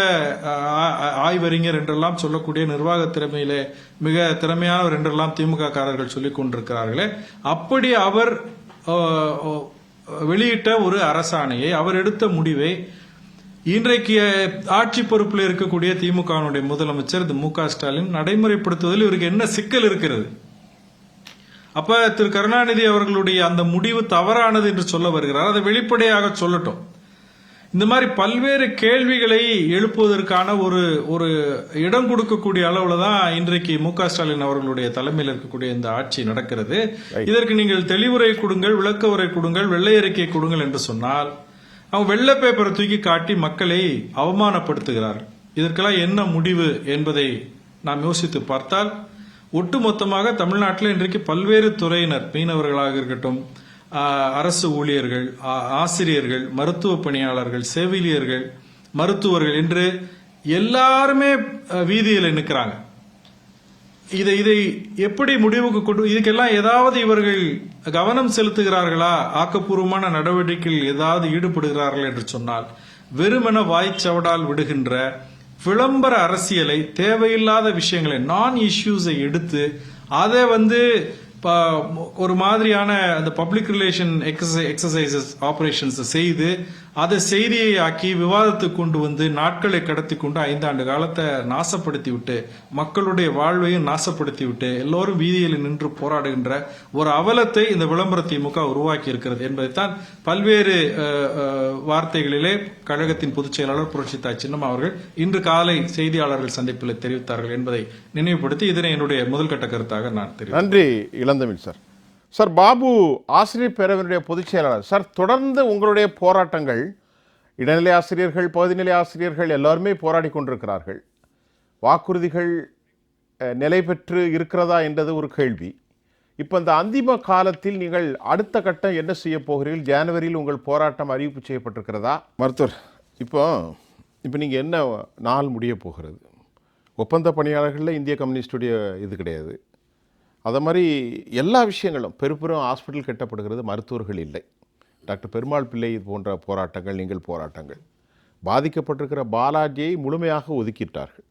ஆய்வறிஞர் என்றெல்லாம் சொல்லக்கூடிய நிர்வாக திறமையிலே மிக திறமையானவர் என்றெல்லாம் திமுக காரர்கள் சொல்லிக் கொண்டிருக்கிறார்களே, அப்படி அவர் வெளியிட்ட ஒரு அரசாணையை, அவர் எடுத்த முடிவை இன்றைக்கு ஆட்சி பொறுப்பில் இருக்கக்கூடிய திமுகவினுடைய முதலமைச்சர் மு.க. ஸ்டாலின் நடைமுறைப்படுத்துவதில் இவருக்கு என்ன சிக்கல் இருக்கிறது? அப்ப திரு கருணாநிதி அவர்களுடைய அந்த முடிவு தவறானது என்று சொல்ல வருகிறார். அதை வெளிப்படையாக சொல்லட்டும். இந்த மாதிரி பல்வேறு கேள்விகளை எழுப்புவதற்கான ஒரு இடம் கொடுக்கக்கூடிய அளவுல தான் இன்றைக்கு மு.க. ஸ்டாலின் அவர்களுடைய தலைமையில் இருக்கக்கூடிய இந்த ஆட்சி நடக்கிறது. இதற்கு நீங்கள் தெளிவுரை கொடுங்கள், விளக்க உரை கொடுங்கள், வெள்ளை அறிக்கை கொடுங்கள் என்று சொன்னால் அவங்க வெள்ளை பேப்பரை தூக்கி காட்டி மக்களை அவமானப்படுத்துகிறார்கள். இதற்கெல்லாம் என்ன முடிவு என்பதை நாம் யோசித்து பார்த்தால் ஒட்டுமொத்தமாக தமிழ்நாட்டில் இன்றைக்கு பல்வேறு துறையினர், மீனவர்களாக இருக்கட்டும், அரசு ஊழியர்கள், ஆசிரியர்கள், மருத்துவ பணியாளர்கள், செவிலியர்கள், மருத்துவர்கள் என்று எல்லாருமே வீதியில் நிற்கிறாங்க. இதை எப்படி முடிவுக்கு கொண்டு, இதுக்கெல்லாம் ஏதாவது இவர்கள் கவனம் செலுத்துகிறார்களா, ஆக்கப்பூர்வமான நடவடிக்கைகள் ஏதாவது ஈடுபடுகிறார்கள் என்று சொன்னால் வெறுமென வாய்ச்சவடால் விடுகின்ற விளம்பர அரசியலை, தேவையில்லாத விஷயங்களை, நான் இஷ்யூஸை எடுத்து அதை வந்து ஒரு மாதிரியான அந்த பப்ளிக் ரிலேஷன் எக்ஸசைசஸ் ஆபரேஷன்ஸ் செய்து அதை செய்தியை ஆக்கி விவாதத்துக்கு கொண்டு வந்து நாட்களை கடத்தி கொண்டு 5 ஆண்டு காலத்தை நாசப்படுத்தி விட்டு மக்களுடைய வாழ்வையும் நாசப்படுத்தி விட்டு எல்லோரும் வீதியில் நின்று போராடுகின்ற ஒரு அவலத்தை இந்த விளம்பர திமுக உருவாக்கி இருக்கிறது என்பதைத்தான் பல்வேறு வார்த்தைகளிலே கழகத்தின் பொதுச் செயலாளர் புரட்சித்தாய் சின்னம்மா அவர்கள் இன்று காலை செய்தியாளர்கள் சந்திப்பில் தெரிவித்தார்கள் என்பதை நினைவுபடுத்தி இதனை என்னுடைய முதல் கட்ட கருத்தாக நான் தெரிவித்தேன். நன்றி இளந்தமிழ் சார். சார், பாபு ஆசிரியர் பேரவையினுடைய பொதுச் செயலாளர் சார், தொடர்ந்து உங்களுடைய போராட்டங்கள், இடைநிலை ஆசிரியர்கள், பகுதிநிலை ஆசிரியர்கள் எல்லாருமே போராடி கொண்டிருக்கிறார்கள். வாக்குறுதிகள் நிலை பெற்று இருக்கிறதா என்றது ஒரு கேள்வி. இப்போ இந்த அந்திம காலத்தில் நீங்கள் அடுத்த கட்டம் என்ன செய்ய போகிறீர்கள்? ஜனவரியில் உங்கள் போராட்டம் அறிவிப்பு செய்யப்பட்டிருக்கிறதா? மருத்துவர், இப்போ நீங்கள் என்ன நாள் முடிய போகிறது? ஒப்பந்த பணியாளர்களில் இந்திய கம்யூனிஸ்டுடைய இது கிடையாது. அதை மாதிரி எல்லா விஷயங்களும் பெரும்பெரும் ஹாஸ்பிட்டல் கட்டப்படுகிறது, மருத்துவர்கள் இல்லை. டாக்டர் பெருமாள் பிள்ளை போன்ற போராட்டங்கள், நீங்கள் போராட்டங்கள், பாதிக்கப்பட்டிருக்கிற பாலாஜியை முழுமையாக ஒதுக்கிட்டார்கள்.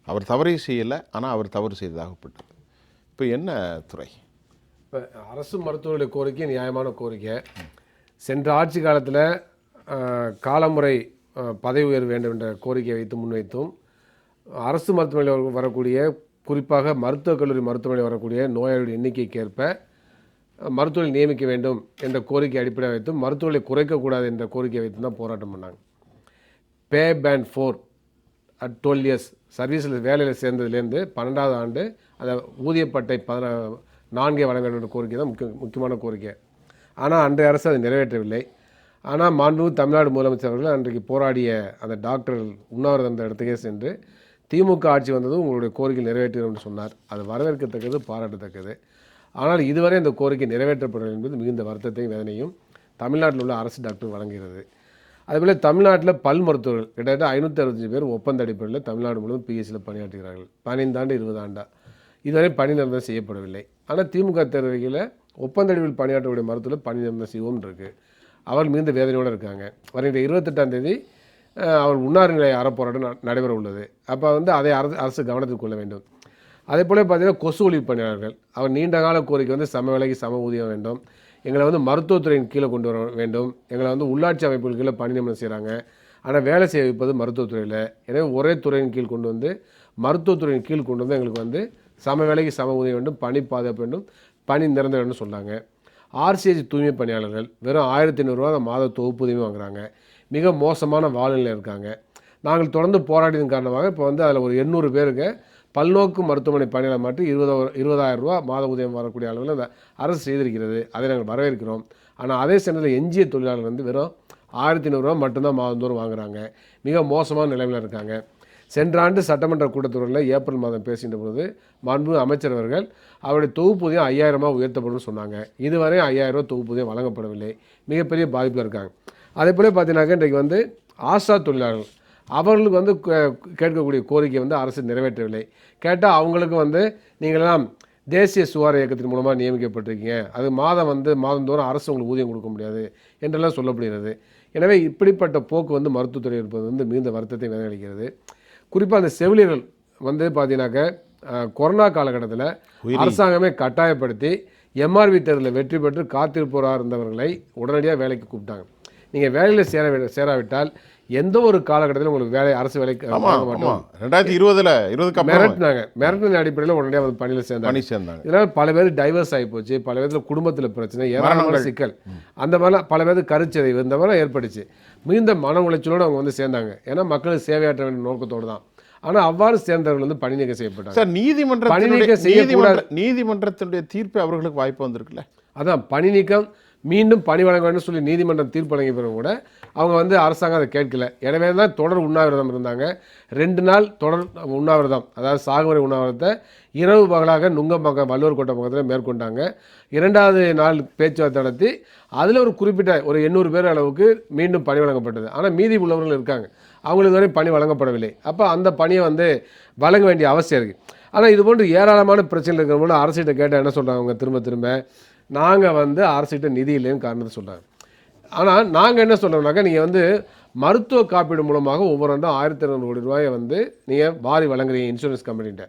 அவர் தவறை செய்யலை, ஆனால் அவர் தவறு செய்ததாகப்பட்டது. இப்போ என்ன துறை? இப்போ அரசு மருத்துவர்களுடைய கோரிக்கை நியாயமான கோரிக்கை. சென்ற ஆட்சி காலத்தில் காலமுறை பதவி உயர்வு வேண்டும் என்ற கோரிக்கையை வைத்து முன்வைத்தும், அரசு மருத்துவமனையில் வரக்கூடிய, குறிப்பாக மருத்துவக் கல்லூரி மருத்துவமனை வரக்கூடிய நோயாளிகள் எண்ணிக்கைக்கு ஏற்ப மருத்துவர்கள் நியமிக்க வேண்டும் என்ற கோரிக்கை அடிப்படையாக வைத்தும், மருத்துவர்களை குறைக்கக்கூடாது என்ற கோரிக்கை வைத்து தான் போராட்டம் பண்ணாங்க. பே பேண்ட் 4 at 12 years சர்வீஸில் வேலையில் சேர்ந்ததுலேருந்து 12வது ஆண்டு அந்த ஊதியப்பட்டை 4 வழங்க வேண்டும் என்ற கோரிக்கை தான் முக்கியமான கோரிக்கை. ஆனால் அன்றைய அரசு அதை நிறைவேற்றவில்லை. ஆனால் மாண்புமிகு தமிழ்நாடு முதலமைச்சர் அவர்கள் அன்றைக்கு போராடிய அந்த டாக்டர்கள் உண்ணாவிரதம் அந்த இடத்துக்கே சென்று திமுக ஆட்சி வந்ததும் உங்களுடைய கோரிக்கை நிறைவேற்றுகிறோம் என்று சொன்னார். அது வரவேற்கத்தக்கது, பாராட்டத்தக்கது. ஆனால் இதுவரை அந்த கோரிக்கை நிறைவேற்றப்படவில்லை என்பது மிகுந்த வருத்தத்தையும் வேதனையும் தமிழ்நாட்டில் உள்ள அரசு டாக்டர் வழங்குகிறது. அதேபோல் தமிழ்நாட்டில் பல் மருத்துவர்கள் கிட்டத்தட்ட 565 பேர் ஒப்பந்த அடிப்படையில் தமிழ்நாடு முழுவதும் பிஎஸ்சியில் பணியாற்றுகிறார்கள். 15 ஆண்டு 20 ஆண்டா இதுவரை பணி நிரந்தரம் செய்யப்படவில்லை. ஆனால் திமுக தேர்தலில் ஒப்பந்த அடிப்படையில் பணியாற்றக்கூடிய மருத்துவர்கள் பணி நிரந்தரம் செய்வோம் இருக்குது. அவர்கள் மிகுந்த வேதனையோடு இருக்காங்க. வருகின்ற 28ஆம் தேதி அவர் உண்ணாறு நிலை அறப்போராட்டம் நடைபெற உள்ளது. அப்போ அதை அரசு கவனத்தில் கொள்ள வேண்டும். அதே போல் பார்த்தீங்கன்னா கொசு ஒழிப்பு பணியாளர்கள், அவர் நீண்ட கால கோரிக்கை சம வேலைக்கு சம ஊதியம் வேண்டும், எங்களை மருத்துவத்துறையின் கீழே கொண்டு வர வேண்டும், எங்களை உள்ளாட்சி அமைப்புகள் கீழே பணி நியமனம் செய்கிறாங்க, ஆனால் வேலை செய்ய வைப்பது மருத்துவத்துறையில். எனவே ஒரே துறையின் கீழ் கொண்டு வந்து மருத்துவத்துறையின் கீழ் கொண்டு வந்து எங்களுக்கு சம வேலைக்கு சம ஊதியம் வேண்டும், பணி பாதுகாப்பு வேண்டும், பணி நிரந்தரம் வேண்டும் சொன்னாங்க. ஆர்சிஹெச் தூய்மை பணியாளர்கள் வெறும் 1500 மாத தொகுப்பூதியமே வாங்குறாங்க. மிக மோசமான வாழ்நிலையில் இருக்காங்க. நாங்கள் தொடர்ந்து போராடியதன் காரணமாக இப்போ வந்து அதில் ஒரு 800 பேருக்கு பல்நோக்கு மருத்துவமனை பணியாளர் மாற்றி 20,000 ரூபா மாத ஊதியம் வரக்கூடிய அளவில் அந்த அரசு செய்திருக்கிறது. அதை நாங்கள் வரவேற்கிறோம். ஆனால் அதே சமயத்தில் எஞ்சிய தொழிலாளர் வந்து வெறும் 1500 ரூபா மட்டும்தான் மாதந்தோறும் வாங்குறாங்க. மிக மோசமான நிலைமையில் இருக்காங்க. சென்ற ஆண்டு சட்டமன்ற கூட்டத்தொடரில் ஏப்ரல் மாதம் பேசுகின்ற பொழுது மாண்பு அமைச்சர் அவர்கள் அவருடைய தொகுப்பூதியம் 5000 உயர்த்தப்படும் சொன்னாங்க. இதுவரை 5000 ரூபா தொகுப்பூதியம் வழங்கப்படவில்லை. மிகப்பெரிய பாதிப்பில் இருக்காங்க. அதே போல பார்த்தீங்கன்னாக்க இன்றைக்கு வந்து ஆஷா தொழிலாளர்கள் அவர்களுக்கு வந்து கேட்கக்கூடிய கோரிக்கை வந்து அரசு நிறைவேற்றவில்லை. கேட்டால் அவங்களுக்கு வந்து நீங்களெல்லாம் தேசிய சுகாதார இயக்கத்தின் மூலமாக நியமிக்கப்பட்டிருக்கீங்க, அது மாதந்தோறும் அரசு உங்களுக்கு ஊதியம் கொடுக்க முடியாது என்றெல்லாம் சொல்லப்படுகிறது. எனவே இப்படிப்பட்ட போக்கு வந்து மருத்துவத்துறை இருப்பது வந்து மிகுந்த வருத்தத்தை விளைவிக்கிறது. குறிப்பாக அந்த செவிலியர்கள் வந்து பார்த்தீங்கன்னாக்க கொரோனா காலகட்டத்தில் அரசாங்கமே கட்டாயப்படுத்தி எம்ஆர்வி தேர்வில் வெற்றி பெற்று காத்திருப்போராக இருந்தவர்களை உடனடியாக வேலைக்கு கூப்பிட்டாங்க. நீங்கள் வேலையில் சேராவிட்டால் எந்த ஒரு காலகட்டத்திலும் உங்களுக்கு அரசு வேலைக்கு வாங்க மாட்டோம். 2020 மிரட்டின அடிப்படையில் உடனடியாக வந்து பணியில் சேர்ந்தாங்க. இதனால் பல பேர் டைவர்ஸ் ஆகி போச்சு, பல பேருக்கு குடும்பத்தில் பிரச்சனை, ஏராளமான சிக்கல், அந்த மாதிரிலாம் பல பேருக்கு கருச்சதைவு இந்த மாதிரிலாம் ஏற்பட்டுச்சு. மிகுந்த மன உளைச்சலோடு அவங்க வந்து சேர்ந்தாங்க. ஏன்னா மக்களுக்கு சேவையாற்ற வேண்டிய நோக்கத்தோடு தான். ஆனால் அவ்வாறு சேர்ந்தவர்கள் வந்து பணி நீக்கம் செய்யப்பட்டாங்க. நீதிமன்றத்தினுடைய தீர்ப்பு அவர்களுக்கு வாய்ப்பு வந்திருக்குல்ல. அதான் பணி நீக்கம் மீண்டும் பணி வழங்க வேண்டும் சொல்லி நீதிமன்றம் தீர்ப்பு வழங்கிய பிறகு கூட அவங்க வந்து அரசாங்கம் அதை கேட்கல. எனவே தான் தொடர் உண்ணாவிரதம் இருந்தாங்க. 2 நாள் தொடர் உண்ணாவிரதம், அதாவது சாகுவரை உண்ணாவிரதத்தை இரவு பகலாக நுங்கம்பாக்கம் வள்ளுவர் கோட்டை பக்கத்தில் மேற்கொண்டாங்க. 2வது நாள் பேச்சுவார்த்தை நடத்தி அதில் ஒரு குறிப்பிட்ட ஒரு 800 பேர் அளவுக்கு மீண்டும் பணி வழங்கப்பட்டது. ஆனால் மீதி உள்ளவர்கள் இருக்காங்க, அவங்களுக்கு வரை பணி வழங்கப்படவில்லை. அப்போ அந்த பணியை வந்து வழங்க வேண்டிய அவசியம் இருக்குது. ஆனால் இது போன்று ஏராளமான பிரச்சனைகள் இருக்கிறவங்கள அரசிட்ட கேட்டால் என்ன சொல்கிறாங்க, அவங்க திரும்ப நாங்கள் வந்து அரசிட்ட நிதி இல்லைன்னு காரணத்தை சொல்கிறாங்க. ஆனால் நாங்கள் என்ன சொல்கிறோம்னாக்கா, நீங்கள் வந்து மருத்துவ காப்பீடு மூலமாக ஒவ்வொரு ஆண்டும் 1200 கோடி ரூபாயை வந்து நீங்கள் வாரி வழங்குறீங்க இன்சூரன்ஸ் கம்பெனிகிட்ட.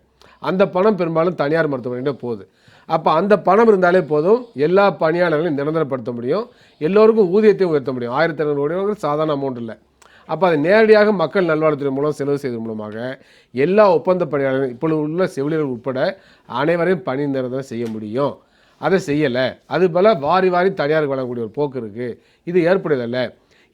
அந்த பணம் பெரும்பாலும் தனியார் மருத்துவமனைகிட்ட போகுது. அப்போ அந்த பணம் இருந்தாலே போதும், எல்லா பணியாளர்களையும் நிரந்தரப்படுத்த முடியும், எல்லோருக்கும் ஊதியத்தையும் உயர்த்த முடியும். 1200 கோடி ரூபாய் சாதாரண அமௌண்ட் இல்லை. அப்போ அதை நேரடியாக மக்கள் நல்வாழ்வுத்துறை மூலம் செலவு செய்வதன் மூலமாக எல்லா ஒப்பந்த பணியாளர்களும் இப்பொழுது உள்ள செவிலியர்கள் உட்பட அனைவரையும் பணி நிரந்தரம் செய்ய முடியும். அதை செய்யலை. அது போல் வாரி தனியாருக்கு வழங்கக்கூடிய ஒரு போக்கு இருக்குது. இது ஏற்படுவதில்லை.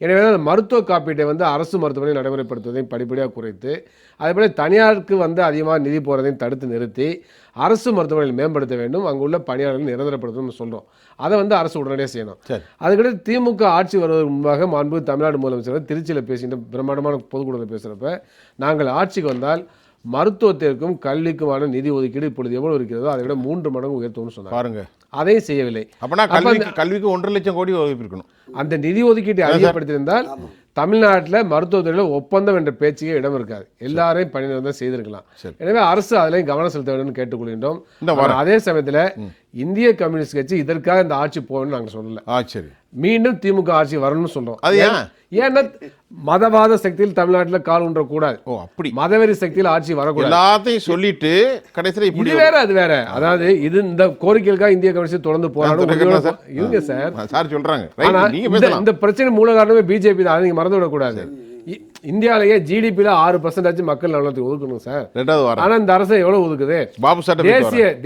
எனவே அந்த மருத்துவ காப்பீட்டை வந்து அரசு மருத்துவமனை நடைமுறைப்படுத்துவதையும் படிப்படியாக குறைத்து, அதேபோல் தனியாருக்கு வந்து அதிகமாக நிதி போகிறதையும் தடுத்து நிறுத்தி அரசு மருத்துவமனையில் மேம்படுத்த வேண்டும், அங்கே உள்ள பணியாளர்கள் நிரந்தரப்படுத்தணும்னு சொல்கிறோம். அதை வந்து அரசு உடனடியாக செய்யணும். அதுக்கடுத்து திமுக ஆட்சி வருவதற்கு முன்பாக மாண்பு தமிழ்நாடு முதலமைச்சர் திருச்சியில் பேசிட்டு பிரம்மாண்டமான பொதுக்கூட்டத்தில் பேசுகிறப்ப, நாங்கள் ஆட்சிக்கு வந்தால் மருத்துவத்திற்கும் கல்விக்குமான நிதி ஒதுக்கீடு இப்பொழுது எவ்வளவு இருக்கிறதோ அதை விட 3 மடங்கு உயர்த்தும்னு சொன்னாங்க. பாருங்க, அதையும் செய்யவில்லை. கல்விக்கு 1.5 லட்சம் கோடி ஒதுக்கியிருக்கணும். அந்த நிதி ஒதுக்கீட்டை அதிகப்படுத்தியிருந்தால் தமிழ்நாட்டில் மருத்துவத்துறையில் ஒப்பந்தம் என்ற பேச்சுக்கே இடம் இருக்காது, எல்லாரையும் பணி நிரந்தரம் செய்திருக்கலாம். எனவே அரசு அதிலையும் கவனம் செலுத்த வேண்டும் கேட்டுக்கொள்கின்றோம். அதே சமயத்தில் இந்திய கம்யூனிஸ்ட் கட்சி இதற்காக இந்த ஆட்சி போகணும்னு நாங்கள் சொல்லல. மீண்டும் திமுக ஆட்சி வரணும்னு சொல்றோம். அது ஏன்னா மதவாத சக்தியில் தமிழ்நாட்டில் கால் ஊன்றக்கூடாது, மதவெறி சக்தியில் ஆட்சி வரக்கூடாது. எல்லாத்தையும் சொல்லிட்டு கடைசியில் இது வேற அது வேற. அதாவது இது இந்த கோரிக்கைகளுக்காக இந்திய கம்யூனிஸ்ட் தொடர்ந்து போராடும் இருங்க சார் சொல்றாங்க. ஆனா இந்த பிரச்சனை மூல காரணமே பிஜேபி தான், நீங்க மறந்து விடக்கூடாது. இந்தியாவிலேயே ஜிடிபியில் 6% மக்கள் நலத்துக்கு ஒதுக்கணும் சார். ஆனால் இந்த அரசு எவ்வளவு ஒதுக்குது?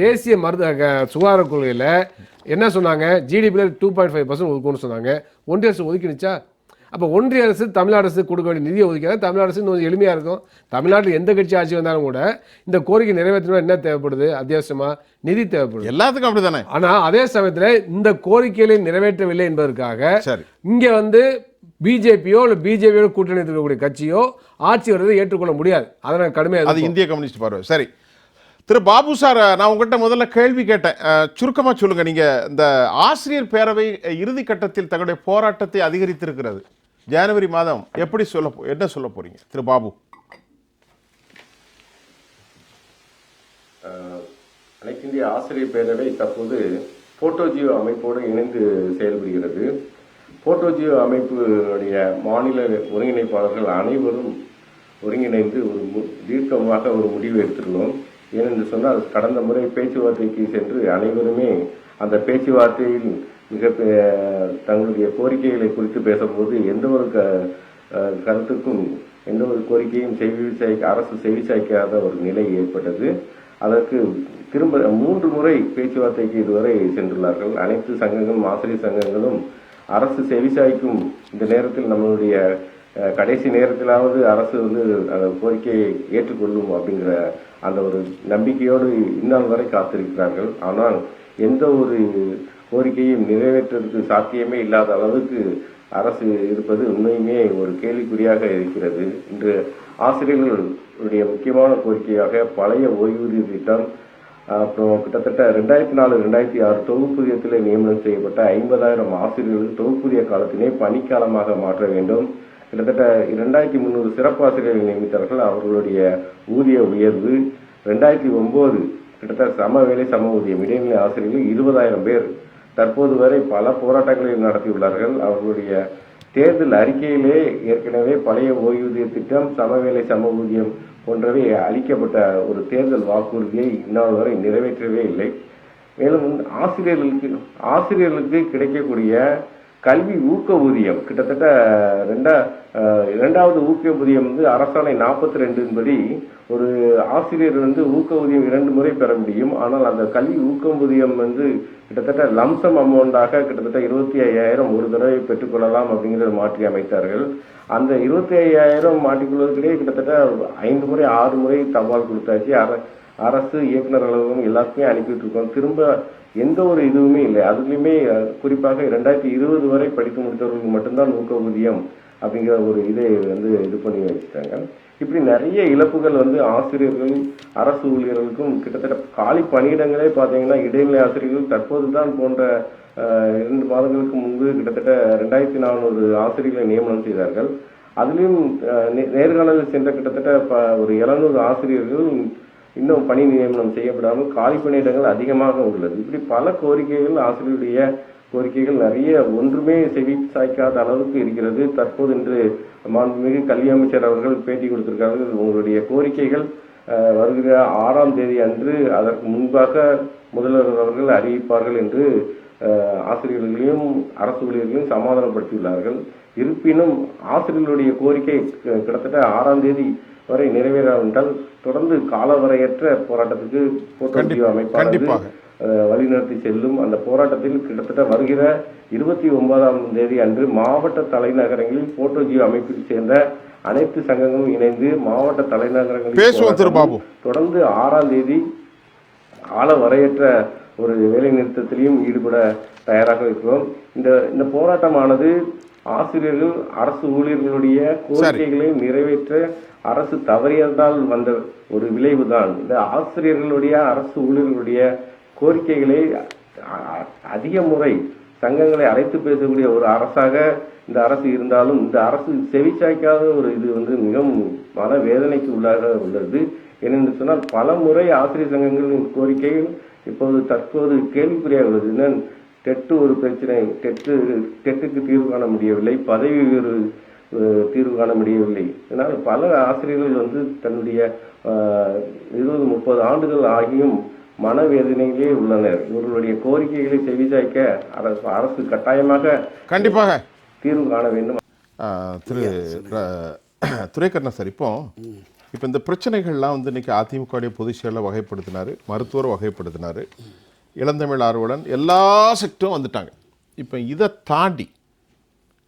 தேசிய சுகாதார கொள்கையில் என்ன சொன்னாங்க? ஜிடிபியில் 2.5% ஒதுக்கணும்னு சொன்னாங்க. ஒன்றிய அரசு ஒதுக்கிடுச்சா? அப்போ ஒன்றிய அரசு தமிழ்நாடு அரசு கொடுக்க வேண்டிய நிதியை ஒதுக்கினா தமிழ்நாடு அரசு இன்னும் எளிமையாக இருக்கும். தமிழ்நாட்டில் எந்த கட்சி ஆட்சி வந்தாலும் கூட இந்த கோரிக்கை நிறைவேற்றணும் என்ன தேவைப்படுது? அத்தியாவசியமாக நிதி தேவைப்படுது. எல்லாத்துக்கும் அப்படி தானே. ஆனால் அதே சமயத்தில் இந்த கோரிக்கைகளை நிறைவேற்றவில்லை என்பதற்காக இங்கே வந்து பிஜேபியோ இல்லை பிஜேபியோட கூட்டணி இருக்கக்கூடிய கட்சியோ ஆட்சி வருவதை ஏற்றுக்கொள்ள முடியாது. அதனால் கடுமையாக அது இந்திய கம்யூனிஸ்ட் பார்வை. சரி திரு பாபு சார், நான் உங்கள்கிட்ட முதல்ல கேள்வி கேட்டேன், சுருக்கமாக சொல்லுங்கள். நீங்கள் இந்த ஆசிரியர் பேரவை இறுதி கட்டத்தில் தங்களுடைய போராட்டத்தை அதிகரித்திருக்கிறது, ஜனவரி மாதம் எப்படி என்ன சொல்ல போறீங்க திரு பாபு? அனைத்து இந்திய ஆசிரியர் பேரவை தற்போது போட்டோஜியோ அமைப்போடு இணைந்து செயல்படுகிறது. போட்டோஜியோ அமைப்புடைய மாநில ஒருங்கிணைப்பாளர்கள் அனைவரும் ஒருங்கிணைந்து தீர்க்கமாக ஒரு முடிவு எடுத்துள்ளோம். ஏனென்று சொன்னால் கடந்த முறை பேச்சுவார்த்தைக்கு சென்று அனைவருமே அந்த பேச்சுவார்த்தையில் மிக தங்களுடைய கோரிக்கைகளை குறித்து பேசும்போது எந்த ஒரு கருத்துக்கும் எந்த ஒரு கோரிக்கையும் அரசு செவி சாய்க்காத ஒரு நிலை ஏற்பட்டது. அதற்கு திரும்ப 3 முறை பேச்சுவார்த்தைக்கு இதுவரை சென்றுள்ளார்கள். அனைத்து சங்கங்களும், ஆசிரியர் சங்கங்களும் அரசு செவிசாய்க்கும் இந்த நேரத்தில், நம்மளுடைய கடைசி நேரத்திலாவது அரசு வந்து அந்த கோரிக்கையை ஏற்றுக்கொள்ளும் அப்படிங்கிற அந்த ஒரு நம்பிக்கையோடு இந்நாள் வரை காத்திருக்கிறார்கள். ஆனால் எந்த ஒரு கோரிக்கையும் நிறைவேற்றுவதற்கு சாத்தியமே இல்லாத அளவுக்கு அரசு இருப்பது உண்மையுமே ஒரு கேள்விக்குறியாக இருக்கிறது. இன்று ஆசிரியர்களுடைய முக்கியமான கோரிக்கையாக பழைய ஓய்வூதிய திட்டம், அப்புறம் கிட்டத்தட்ட 2004-2006 தொகுப்பூதியத்தில் நியமனம் செய்யப்பட்ட 50,000 ஆசிரியர்கள் தொகுப்பூதிய காலத்தினை பணிக்காலமாக மாற்ற வேண்டும். கிட்டத்தட்ட 2300 சிறப்பு ஆசிரியர்கள் நியமித்தார்கள். அவர்களுடைய ஊதிய உயர்வு 2009 கிட்டத்தட்ட சம வேலை சம ஊதியம் இடைநிலை ஆசிரியர்கள் 20,000 பேர் தற்போது வரை பல போராட்டங்களை நடத்தியுள்ளார்கள். அவர்களுடைய தேர்தல் அறிக்கையிலே ஏற்கனவே பழைய ஓய்வூதிய திட்டம், சமவேலை சம ஊதியம் போன்றவை அளிக்கப்பட்ட ஒரு தேர்தல் வாக்குறுதியை இந்நாள் வரை நிறைவேற்றவே இல்லை. மேலும் ஆசிரியர்களுக்கு கிடைக்கக்கூடிய கல்வி ஊக்க ஊதியம் கிட்டத்தட்ட இரண்டாவது ஊக்க ஊதியம் வந்து அரசாணை 42 படி ஒரு ஆசிரியர் வந்து ஊக்க ஊதியம் 2 முறை பெற முடியும். ஆனால் அந்த கல்வி ஊக்க ஊதியம் வந்து கிட்டத்தட்ட லம்சம் அமௌண்டாக கிட்டத்தட்ட 25,000 ஒரு தடவை பெற்றுக்கொள்ளலாம் அப்படிங்கிறத மாற்றி அமைத்தார்கள். அந்த 25,000 மாற்றிக்கொள்வதற்கிடையே கிட்டத்தட்ட 5 முறை 6 முறை தபால் கொடுத்தாச்சு. அரசு இயக்குனர் அலுவலகம் எல்லாத்தையுமே அனுப்பிட்டு இருக்கோம். திரும்ப எந்த ஒரு இதுவுமே இல்லை. அதுலேயுமே குறிப்பாக 2020 வரை படித்து முடித்தவர்களுக்கு மட்டும்தான் ஊக்க ஊதியம் அப்படிங்கிற ஒரு இதை வந்து இது பண்ணி வச்சுட்டாங்க. இப்படி நிறைய இழப்புகள் வந்து ஆசிரியர்கள், அரசு ஊழியர்களுக்கும் கிட்டத்தட்ட காலி பணியிடங்களே பார்த்தீங்கன்னா இடைநிலை ஆசிரியர்கள் தற்போது தான் போன்ற 2 மாதங்களுக்கு முன்பு கிட்டத்தட்ட 2,400 ஆசிரியர்களை நியமனம் செய்தார்கள். அதுலேயும் நேர்காணலில் சென்ற கிட்டத்தட்ட ஒரு 700 ஆசிரியர்கள் இன்னும் பணி நியமனம் செய்யப்படாமல் காலி பணியிடங்கள் அதிகமாக உள்ளது. இப்படி பல கோரிக்கைகள், ஆசிரியருடைய கோரிக்கைகள் நிறைய ஒன்றுமே செவி சாய்க்காத அளவுக்கு இருக்கிறது. தற்போது இன்று மாண்புமிகு கல்வி அமைச்சர் அவர்கள் பேட்டி கொடுத்திருக்கார்கள். உங்களுடைய கோரிக்கைகள் வருகிற 6ஆம் தேதி அன்று அதற்கு முன்பாக முதல்வர் அவர்கள் அறிவிப்பார்கள் என்று ஆசிரியர்களையும் அரசு ஊழியர்களையும் சமாதானப்படுத்தியுள்ளார்கள். இருப்பினும் ஆசிரியர்களுடைய கோரிக்கை கிட்டத்தட்ட 6ஆம் தேதி வரை நிறைவேறாவிட்டால் தொடர்ந்து காலவரையற்ற போராட்டத்துக்கு போட்டோ அமைப்பாளர்கள் வழிநடத்தி செல்லும். அந்த போராட்டத்தில் கிட்டத்தட்ட வருகிற 29ஆம் தேதி அன்று மாவட்ட தலைநகரங்களில் போட்டோஜியோ அமைப்பில் சேர்ந்த அனைத்து சங்கங்களும் இணைந்து மாவட்ட தலைநகரங்களில் தொடர்ந்து 6ஆம் தேதி காலவரையற்ற ஒரு வேலை நிறுத்தத்திலையும் ஈடுபட தயாராக இருக்கிறோம். இந்த போராட்டமானது ஆசிரியர்கள், அரசு ஊழியர்களுடைய கோரிக்கைகளை நிறைவேற்ற அரசு தவறியதால் வந்த ஒரு விளைவுதான். இந்த ஆசிரியர்களுடைய, அரசு ஊழியர்களுடைய கோரிக்கைகளை அதிக முறை சங்கங்களை அழைத்து பேசக்கூடிய ஒரு அரசாக இந்த அரசு இருந்தாலும், இந்த அரசு செவிச்சாய்க்காத ஒரு இது வந்து மிகவும் மன வேதனைக்கு உள்ளாக உள்ளது. ஏனென்று சொன்னால் பல முறை ஆசிரியர் சங்கங்களின் கோரிக்கைகள் தற்போது கேள்விக்குறியாக உள்ளது. டெட்டு ஒரு பிரச்சனை, டெட்டுக்கு தீர்வு காண முடியவில்லை, பதவி உயர்வு தீர்வு காண முடியவில்லை. இதனால் பல ஆசிரியர்கள் வந்து தன்னுடைய 20-30 ஆண்டுகள் ஆகியும் மனவேதனையிலே உள்ளனர். இவர்களுடைய கோரிக்கைகளை செவிசாய்க்க அரசு கண்டிப்பாக தீர்வு காண வேண்டும். துரைக்கண்ணன் சார், இப்போ இந்த பிரச்சனைகள்லாம் வந்து இன்னைக்கு அதிமுகவுடைய பொதுச் செயலர் வகைப்படுத்தினார், மருத்துவர் வகைப்படுத்தினார், இளந்தமிழ் ஆர்வலன் எல்லா செக்டரும் வந்துட்டாங்க. இப்போ இதை தாண்டி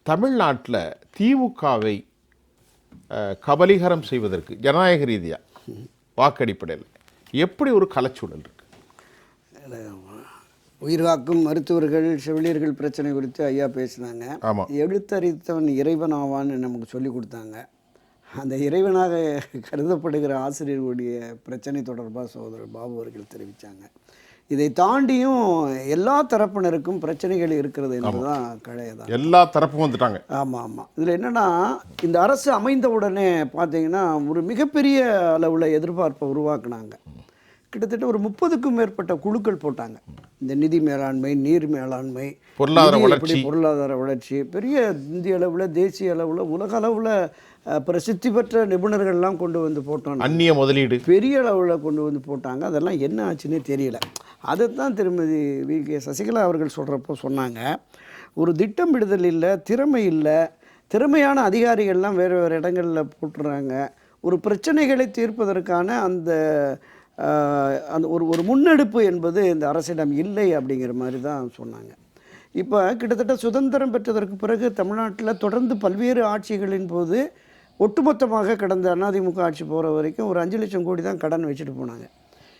தமிழ்நாட்டில் திமுகவை கபலீகரம் செய்வதற்கு ஜனநாயக ரீதியாக வாக்கடிப்படையில் எப்படி ஒரு கலச்சூழல் இருக்கு? உயிர்காக்கும் மருத்துவர்கள், செவிலியர்கள் பிரச்சனை குறித்து ஐயா பேசினாங்க. எழுத்தறித்தவன் இறைவன் ஆவான்னு நமக்கு சொல்லி கொடுத்தாங்க. அந்த இறைவனாக கருதப்படுகிற ஆசிரியர்களுடைய பிரச்சனை தொடர்பாக சகோதரர் பாபு அவர்கள் தெரிவித்தாங்க. இதை தாண்டியும் எல்லா தரப்பினருக்கும் பிரச்சனைகள் இருக்கிறது என்பதுதான் கழையதான். எல்லா தரப்பும் வந்துட்டாங்க. ஆமாம். இதில் என்னென்னா, இந்த அரசு அமைந்த உடனே பார்த்தீங்கன்னா ஒரு மிகப்பெரிய அளவில் எதிர்பார்ப்பை உருவாக்குனாங்க. கிட்டத்தட்ட ஒரு 30க்கும் மேற்பட்ட குழுக்கள் போட்டாங்க. இந்த நிதி மேலாண்மை, நீர் மேலாண்மை, பொருளாதார வளர்ச்சி, பெரிய இந்திய அளவில், தேசிய அளவில், உலக அளவில் பிரசித்தி பெற்ற நிபுணர்கள்லாம் கொண்டு வந்து போட்டோம். அந்நிய முதலீடு பெரிய அளவில் கொண்டு வந்து போட்டாங்க. அதெல்லாம் என்ன ஆச்சுன்னே தெரியல. அதைத்தான் திருமதி வி.கே. சசிகலா அவர்கள் சொல்கிறப்போ சொன்னாங்க, ஒரு திட்டமிடுதல் இல்லை, திறமை இல்லை, திறமையான அதிகாரிகள்லாம் வேறு வேறு இடங்களில் போட்டுறாங்க. ஒரு பிரச்சனைகளை தீர்ப்பதற்கான அந்த அந்த ஒரு முன்னெடுப்பு என்பது இந்த அரசிடம் இல்லை அப்படிங்கிற மாதிரி தான் சொன்னாங்க. இப்போ கிட்டத்தட்ட சுதந்திரம் பெற்றதற்கு பிறகு தமிழ்நாட்டில் தொடர்ந்து பல்வேறு ஆட்சிகளின் போது ஒட்டுமொத்தமாக கடந்த அதிமுக ஆட்சி போகிற வரைக்கும் ஒரு 5 லட்சம் கோடி தான் கடன் வச்சுட்டு போனாங்க.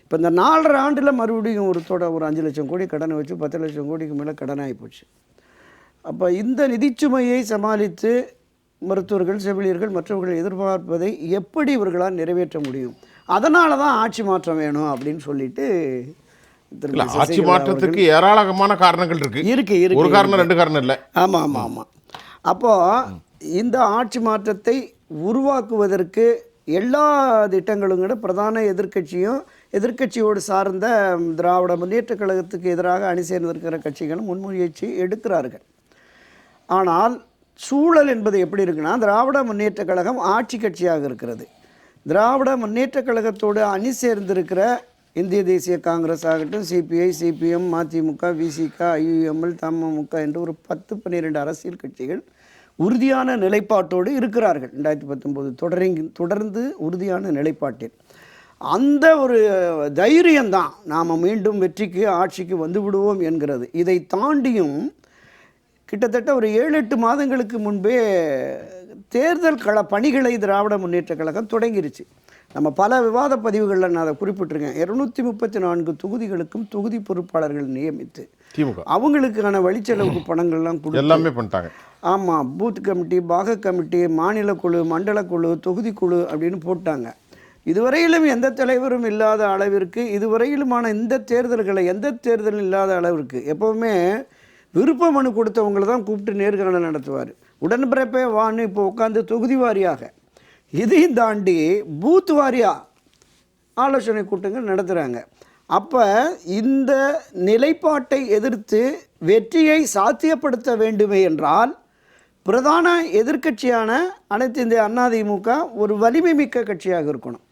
இப்போ இந்த 4.5 ஆண்டில் மறுபடியும் ஒரு 5 லட்சம் கோடி கடன் வச்சு 10 லட்சம் கோடிக்கு மேலே கடன் ஆகிப்போச்சு. அப்போ இந்த நிதிச்சுமையை சமாளித்து மருத்துவர்கள், செவிலியர்கள் மற்றவர்கள் எதிர்பார்ப்பதை எப்படி இவர்களால் நிறைவேற்ற முடியும்? அதனால தான் ஆட்சி மாற்றம் வேணும் அப்படின்னு சொல்லிட்டு இல்ல, ஆட்சி மாற்றத்துக்கு ஏராளமான காரணங்கள் இருக்கு. ஒரு காரணம் 2 காரணம் இல்லை. ஆமாம். அப்போது இந்த ஆட்சி மாற்றத்தை உருவாக்குவதற்கு எல்லா திட்டங்களும் கூட பிரதான எதிர்க்கட்சியோடு சார்ந்த திராவிட முன்னேற்ற கழகத்துக்கு எதிராக அணி சேர்ந்திருக்கிற கட்சிகளும் முன்முயற்சி எடுக்கிறார்கள். ஆனால் சூழல் என்பது எப்படி இருக்குன்னா, திராவிட முன்னேற்ற கழகம் ஆட்சி கட்சியாக இருக்கிறது. திராவிட முன்னேற்ற கழகத்தோடு அணி சேர்ந்திருக்கிற இந்திய தேசிய காங்கிரஸ் ஆகட்டும், சிபிஐ, சிபிஎம், மதிமுக, விசிக, ஐயுஎம்எல், தமுக என்று ஒரு 10-12 அரசியல் கட்சிகள் உறுதியான நிலைப்பாட்டோடு இருக்கிறார்கள். 2019 தொடர்ந்து உறுதியான நிலைப்பாட்டில் அந்த ஒரு தைரியம்தான் நாம் மீண்டும் வெற்றிக்கு ஆட்சிக்கு வந்து விடுவோம் என்கிறது. இதை தாண்டியும் கிட்டத்தட்ட ஒரு 7-8 மாதங்களுக்கு முன்பே தேர்தல் பணிகளை திராவிட முன்னேற்ற கழகம் தொடங்கிருச்சு. நம்ம பல விவாத பதிவுகளில் நான் அதை குறிப்பிட்டிருக்கேன். 234 தொகுதிகளுக்கும் தொகுதி பொறுப்பாளர்கள் நியமித்து அவங்களுக்கான வழிச்செலவுக்கு பணங்கள்லாம் கொடுத்து எல்லாமே பண்ணிட்டாங்க. ஆமாம், பூத் கமிட்டி, பாக கமிட்டி, மாநில குழு, மண்டல குழு, தொகுதி குழு அப்படின்னு போட்டாங்க. இதுவரையிலும் எந்த தலைவரும் இல்லாத அளவிற்கு, இதுவரையிலுமான இந்த தேர்தல்களை எந்த தேர்தலும் இல்லாத அளவிற்கு எப்போவுமே விருப்ப மனு கொடுத்தவங்களை தான் கூப்பிட்டு நேர்காணல் நடத்துவார். உடன்பிறப்பே வான்னு இப்போ உட்காந்து தொகுதி வாரியாக, இதையும் தாண்டி பூத் வாரியாக ஆலோசனை கூட்டங்கள் நடத்துகிறாங்க. அப்போ இந்த நிலைப்பாட்டை எதிர்த்து வெற்றியை சாத்தியப்படுத்த வேண்டுமே என்றால் பிரதான எதிர்க்கட்சியான அனைத்து இந்திய அதிமுக ஒரு வலிமை மிக்க கட்சியாக இருக்கணும்.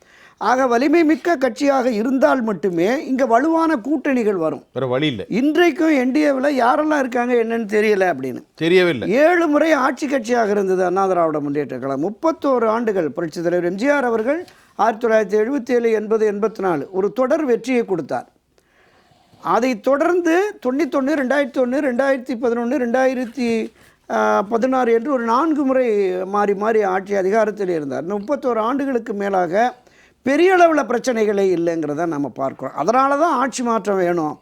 ஆக வலிமை மிக்க கட்சியாக இருந்தால் மட்டுமே இங்கே வலுவான கூட்டணிகள் வரும். வேற வழி இல்லை. இன்றைக்கும் என்டிஏவில் யாரெல்லாம் இருக்காங்க என்னன்னு தெரியல அப்படின்னு தெரியவே இல்லை. 7 முறை ஆட்சி கட்சியாக இருந்தது அண்ணா திராவிட முன்னேற்ற கழகம். 31 ஆண்டுகள் புரட்சித் தலைவர் எம்ஜிஆர் அவர்கள் 1977, 80, 84 ஒரு தொடர் வெற்றியை கொடுத்தார். அதை தொடர்ந்து 91, 2001, 2011, 2016 என்று ஒரு 4 முறை மாறி ஆட்சி அதிகாரத்தில் இருந்தார். 31 ஆண்டுகளுக்கு மேலாக பெரிய அளவில் பிரச்சனைகளே இல்லைங்கிறத நம்ம பார்க்குறோம். அதனால தான் ஆட்சி மாற்றம் வேணும்,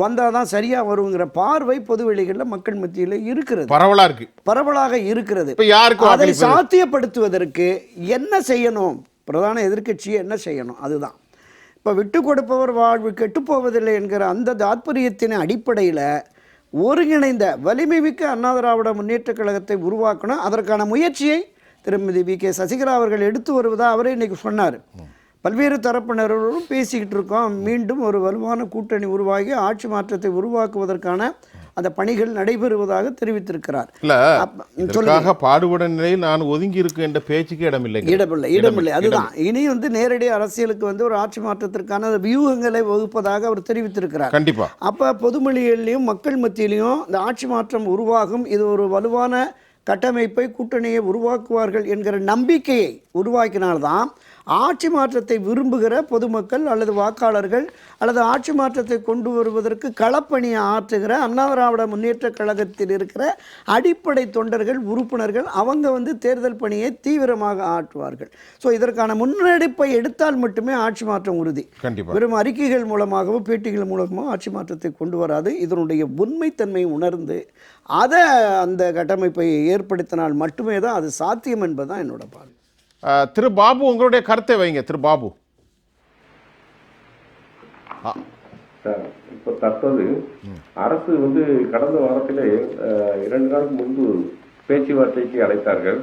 வந்தால் தான் சரியாக வருங்கிற பார்வை பொதுவெளிகளில் மக்கள் மத்தியில் இருக்கிறது, பரவலாக இருக்கிறது. அதை சாத்தியப்படுத்துவதற்கு என்ன செய்யணும்? பிரதான எதிர்க்கட்சியை என்ன செய்யணும்? அதுதான் இப்போ விட்டு கொடுப்பவர் வாழ்வு கெட்டுப்போவதில்லை என்கிற அந்த தாத்பரியத்தின் அடிப்படையில் ஒருங்கிணைந்த வலிமை மிக்க அண்ணா திராவிட முன்னேற்ற கழகத்தை உருவாக்கணும். அதற்கான முயற்சியை திருமதி வி.கே. சசிகலா அவர்கள் எடுத்து வருவதாக அவரே இன்றைக்கி சொன்னார். பல்வேறு தரப்பினரோடும் பேசிக்கிட்டு இருக்கோம். மீண்டும் ஒரு வலுவான கூட்டணி உருவாகி ஆட்சி மாற்றத்தை உருவாக்குவதற்கான அந்த பணிகள் நடைபெறுவதாக தெரிவித்திருக்கிறார். பாடுபட நிலையில் நான் ஒதுங்கி இருக்கு என்ற பேச்சுக்கு இடமில்லை. அதுதான் இனி நேரடி அரசியலுக்கு ஒரு ஆட்சி மாற்றத்திற்கான வியூகங்களை வகுப்பதாக அவர் தெரிவித்திருக்கிறார். கண்டிப்பா. அப்ப பொதுமொழிகளிலும் மக்கள் மத்தியிலையும் இந்த ஆட்சி மாற்றம் உருவாகும், இது ஒரு வலுவான கட்டமைப்பை கூட்டணியை உருவாக்குவார்கள் என்கிற நம்பிக்கையை உருவாக்கினால்தான் ஆட்சி மாற்றத்தை விரும்புகிற பொதுமக்கள் அல்லது வாக்காளர்கள் அல்லது ஆட்சி மாற்றத்தை கொண்டு வருவதற்கு களப்பணியை ஆற்றுகிற அண்ணா திராவிட முன்னேற்ற கழகத்தில் இருக்கிற அடிப்படை தொண்டர்கள், உறுப்பினர்கள் அவங்க தேர்தல் பணியை தீவிரமாக ஆற்றுவார்கள். ஸோ இதற்கான முன்னெடுப்பை எடுத்தால் மட்டுமே ஆட்சி மாற்றம் உறுதி. வெறும் அறிக்கைகள் மூலமாகவோ பேட்டிகள் மூலமாகவோ ஆட்சி மாற்றத்தை கொண்டு வராது. இதனுடைய உண்மைத்தன்மையை உணர்ந்து அதை அந்த கட்டமைப்பை ஏற்படுத்தினால் மட்டுமே தான் அது சாத்தியம் என்பதுதான் என்னோட பார்வை. திரு பாபு, உங்களுடைய கருத்தை வைங்க. திரு பாபு. சார், இப்போ தற்போது அரசு கடந்த வாரத்திலே 2 நாளுக்கு முன்பு பேச்சுவார்த்தைக்கு அழைத்தார்கள்.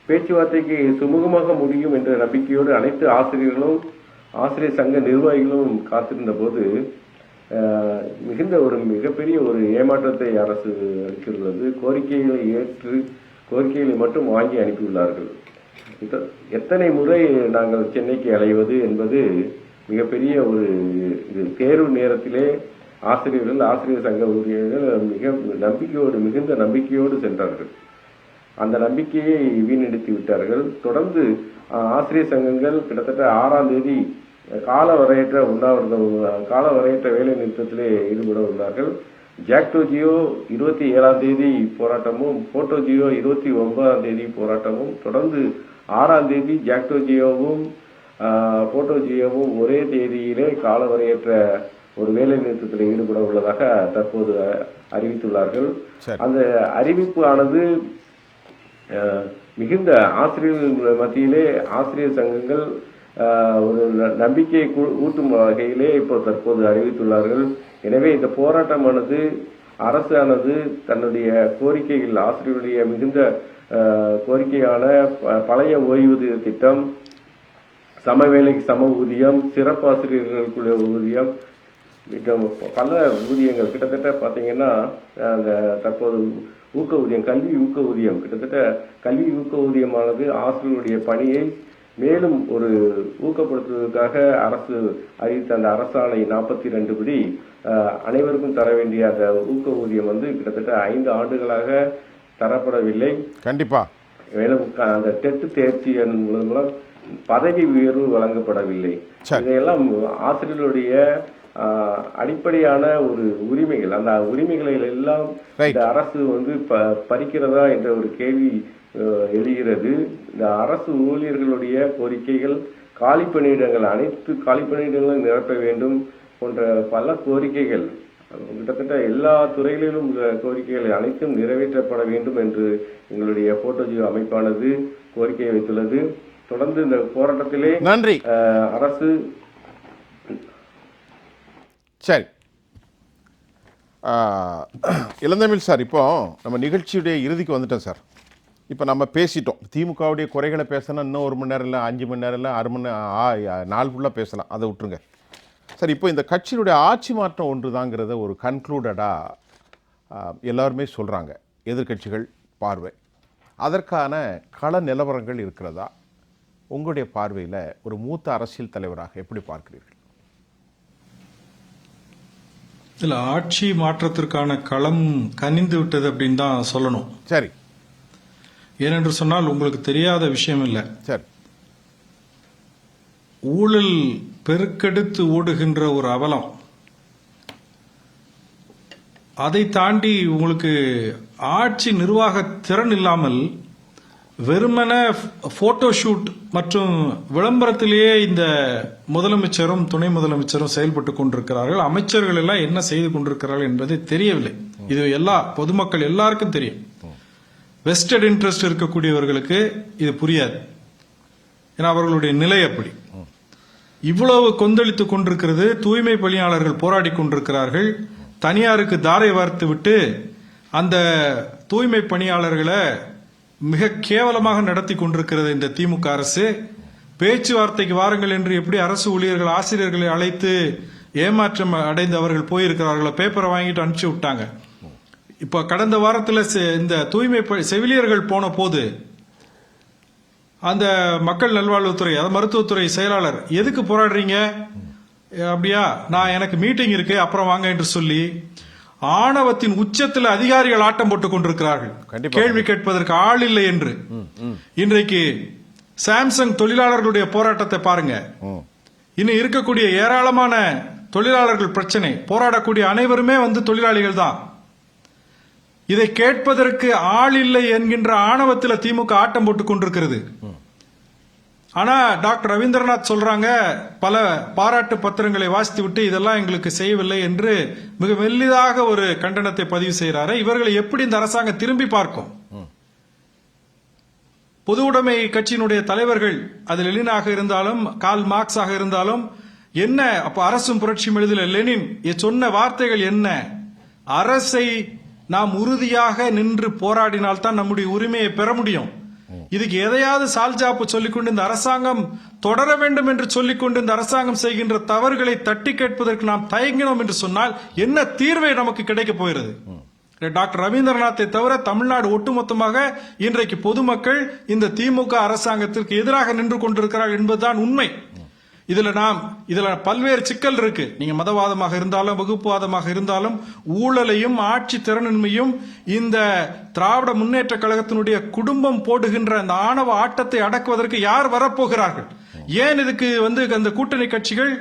பேச்சுவார்த்தைக்கு சுமூகமாக முடியும் என்ற நம்பிக்கையோடு அனைத்து ஆசிரியர்களும் ஆசிரியர் சங்க நிர்வாகிகளும் காத்திருந்த போது மிகப்பெரிய ஒரு ஏமாற்றத்தை அரசு அளித்துள்ளது. கோரிக்கைகளை ஏற்று கோரிக்கைகளை மட்டும் வாங்கி அனுப்பியுள்ளார்கள். எத்தனை முறை நாங்கள் சென்னைக்கு அலைவது என்பது மிகப்பெரிய ஒரு இது. தேர்வு நேரத்திலே ஆசிரியர் சங்க ஊழியர்கள் மிகுந்த நம்பிக்கையோடு சென்றார்கள். அந்த நம்பிக்கையை வீணடித்து விட்டார்கள். தொடர்ந்து ஆசிரியர் சங்கங்கள் கிட்டத்தட்ட 6ஆம் தேதி காலவரையற்ற உண்ணாவிரதம், காலவரையற்ற வேலை நிறுத்தத்திலே ஈடுபட உள்ளார்கள். ஜாக்டோஜியோ 27ஆம் தேதி போராட்டமும், போட்டோஜியோ 29ஆம் தேதி போராட்டமும், தொடர்ந்து 6ஆம் தேதி ஜாக்டோஜியோவும் போட்டோஜியோவும் ஒரே தேதியிலே காலவரையற்ற ஒரு வேலை நிறுத்தத்தில் ஈடுபட உள்ளதாக தற்போது அறிவித்துள்ளார்கள். அந்த அறிவிப்பு ஆனது மிகுந்த ஆசிரியர்கள் மத்தியிலே ஆசிரியர் சங்கங்கள் ஒரு நம்பிக்கையை ஊட்டும் வகையிலே இப்போ தற்போது அறிவித்துள்ளார்கள். எனவே இந்த போராட்டமானது அரசானது தன்னுடைய கோரிக்கைகள், ஆசிரியருடைய மிகுந்த கோரிக்கையான பழைய ஓய்வூதிய திட்டம், சமவேளைக்கு சம ஊதியம், சிறப்பாசிரியர்களுக்குள்ள ஊதியம், பல ஊதியங்கள் கிட்டத்தட்ட பார்த்தீங்கன்னா அந்த தற்போது ஊக்க ஊதியம், கல்வி ஊக்க ஊதியம், கிட்டத்தட்ட கல்வி ஊக்க ஊதியமானது ஆசிரியருடைய பணியை மேலும் ஒரு ஊக்கப்படுத்துவதற்காக அரசு அறிவித்த அந்த அரசாணை 42 படி அனைவருக்கும் தர வேண்டிய அந்த ஊக்க ஊதியம் கிட்டத்தட்ட 5 ஆண்டுகளாக தரப்படவில்லை. கண்டிப்பா. மேலும் அந்த டெட் தேர்ச்சி மூலம் பதவி உயர்வு வழங்கப்படவில்லை. இதையெல்லாம் ஆசிரியர்களுடைய அடிப்படையான ஒரு உரிமைகள். அந்த உரிமைகளை எல்லாம் இந்த அரசு பறிக்கிறதா என்ற ஒரு கேள்வி எழுகிறது. இந்த அரசு ஊழியர்களுடைய கோரிக்கைகள், காலி பணியிடங்கள், அனைத்து காலி பணியிடங்களும் நிரப்ப வேண்டும் போன்ற பல கோரிக்கைகள், கிட்டத்தட்ட எல்லா துறைகளிலும் கோரிக்கைகள் அனைத்தும் நிறைவேற்றப்பட வேண்டும் என்று எங்களுடைய போட்டோஜியோ அமைப்பானது கோரிக்கையை வைத்துள்ளது. தொடர்ந்து இந்த போராட்டத்திலே நன்றி அரசு. சரி, இளந்தமிழ் சார், இப்போ நம்ம நிகழ்ச்சியுடைய இறுதிக்கு வந்துட்டோம் சார். இப்போ நம்ம பேசிட்டோம், திமுகவுடைய குறைகளை பேசணும், இன்னும் 1 மணி நேரம் இல்லை, 5 மணி நேரம் இல்லை, 6 மணி நேரம், 4 ஃபுல்லாக பேசலாம், அதை விட்டுருங்க சார். இப்போ இந்த கட்சியினுடைய ஆட்சி மாற்றம் ஒன்று தாங்கிறத ஒரு கன்க்ளூடடாக எல்லாருமே சொல்கிறாங்க, எதிர்கட்சிகள் பார்வை. அதற்கான கள நிலவரங்கள் இருக்கிறதா? உங்களுடைய பார்வையில் ஒரு மூத்த அரசியல் தலைவராக எப்படி பார்க்கிறீர்கள்? இல்லை, ஆட்சி மாற்றத்திற்கான களம் கனிந்து விட்டது அப்படின்னு தான் சொல்லணும். சரி. ஏனென்று சொன்னால் உங்களுக்கு தெரியாத விஷயம் இல்லை. சரி. ஊழல் பெருக்கெடுத்து ஓடுகின்ற ஒரு அவலம், அதை தாண்டி உங்களுக்கு ஆட்சி நிர்வாக திறன் இல்லாமல் வெறுமன போட்டோ ஷூட் மற்றும் விளம்பரத்திலேயே இந்த முதலமைச்சரும் துணை முதலமைச்சரும் செயல்பட்டு கொண்டிருக்கிறார்கள். அமைச்சர்கள் எல்லாம் என்ன செய்து கொண்டிருக்கிறார்கள் என்பது தெரியவில்லை. இது எல்லா பொதுமக்கள் எல்லாருக்கும் தெரியும். வெஸ்டட் இன்ட்ரெஸ்ட் இருக்கக்கூடியவர்களுக்கு இது புரியாது. ஏன்னா அவர்களுடைய நிலை அப்படி. இவ்வளவு கொந்தளித்துக் கொண்டிருக்கிறது. தூய்மை பணியாளர்கள் போராடி கொண்டிருக்கிறார்கள். தனியாருக்கு தாரை வார்த்து விட்டு அந்த தூய்மை பணியாளர்களை மிக கேவலமாக நடத்தி கொண்டிருக்கிறது இந்த திமுக அரசு. பேச்சுவார்த்தைக்கு வாருங்கள் என்று எப்படி அரசு ஊழியர்கள், ஆசிரியர்களை அழைத்து ஏமாற்றம் அடைந்து அவர்கள் போயிருக்கிறார்களோ, பேப்பரை வாங்கிட்டு அனுப்பிச்சு விட்டாங்க. இப்ப கடந்த வாரத்தில் இந்த தூய்மை செவிலியர்கள் போன போது அந்த மக்கள் நல்வாழ்வுத்துறை, அதாவது மருத்துவத்துறை செயலாளர், எதுக்கு போராடுறீங்க? அப்படியா, நான் எனக்கு மீட்டிங் இருக்கு அப்புறம் வாங்க என்று சொல்லி ஆணவத்தின் உச்சத்தில் அதிகாரிகள் ஆட்டம் போட்டுக் கொண்டிருக்கிறார்கள். கேள்வி கேட்பதற்கு ஆள் இல்லை என்று. இன்றைக்கு சாம்சங் தொழிலாளர்களுடைய போராட்டத்தை பாருங்க. இன்னும் இருக்கக்கூடிய ஏராளமான தொழிலாளர்கள் பிரச்சனை, போராடக்கூடிய அனைவருமே தொழிலாளிகள் தான். இதை கேட்பதற்கு ஆள் இல்லை என்கின்ற ஆணவத்தில் திமுக ஆட்டம் போட்டுக் கொண்டிருக்கிறது. ஆனா டாக்டர் ரவீந்திரநாத் சொல்றாங்க, பல பாராட்டு பத்திரங்களை வாசித்து விட்டு இதெல்லாம் எங்களுக்கு செய்யவில்லை என்று மிக மெல்லிதாக ஒரு கண்டனத்தை பதிவு செய்கிறாரு. இவர்களை எப்படி இந்த அரசாங்கம் திரும்பி பார்க்கும்? பொது உடைமை கட்சியினுடைய தலைவர்கள், அது லெனினாக இருந்தாலும் கார்ல் மார்க்ஸாக இருந்தாலும், என்ன அப்ப அரசும் புரட்சியும் எழுதிய லெனின் சொன்ன வார்த்தைகள் என்ன? அரசை நாம் உறுதியாக நின்று போராடினால் தான் நம்முடைய உரிமையை பெற முடியும். இதுக்கு எதையாவது சால்ஜாப்பு சொல்லிக்கொண்டு இந்த அரசாங்கம் தொடர வேண்டும் என்று சொல்லிக்கொண்டு இந்த அரசாங்கம் செய்கின்ற தவறுகளை தட்டி கேட்பதற்கு நாம் தயங்கினோம் என்று சொன்னால் என்ன தீர்வை நமக்கு கிடைக்க போகிறது? டாக்டர் ரவீந்திரநாத்தை தவிர தமிழ்நாடு ஒட்டுமொத்தமாக இன்றைக்கு பொதுமக்கள் இந்த திமுக அரசாங்கத்திற்கு எதிராக நின்று கொண்டிருக்கிறார்கள் என்பதுதான் உண்மை. இதுல பல்வேறு சிக்கல் இருக்கு. நீங்க மதவாதமாக இருந்தாலும் வகுப்புவாதமாக இருந்தாலும் ஊழலையும் ஆட்சி திறனின்மையும் இந்த திராவிட முன்னேற்ற கழகத்தினுடைய குடும்பம் போடுகின்ற அந்த ஆணவ ஆட்டத்தை அடக்குவதற்கு யார் வரப்போகிறார்கள்? ஏன் இதுக்கு அந்த கூட்டணி கட்சிகள்,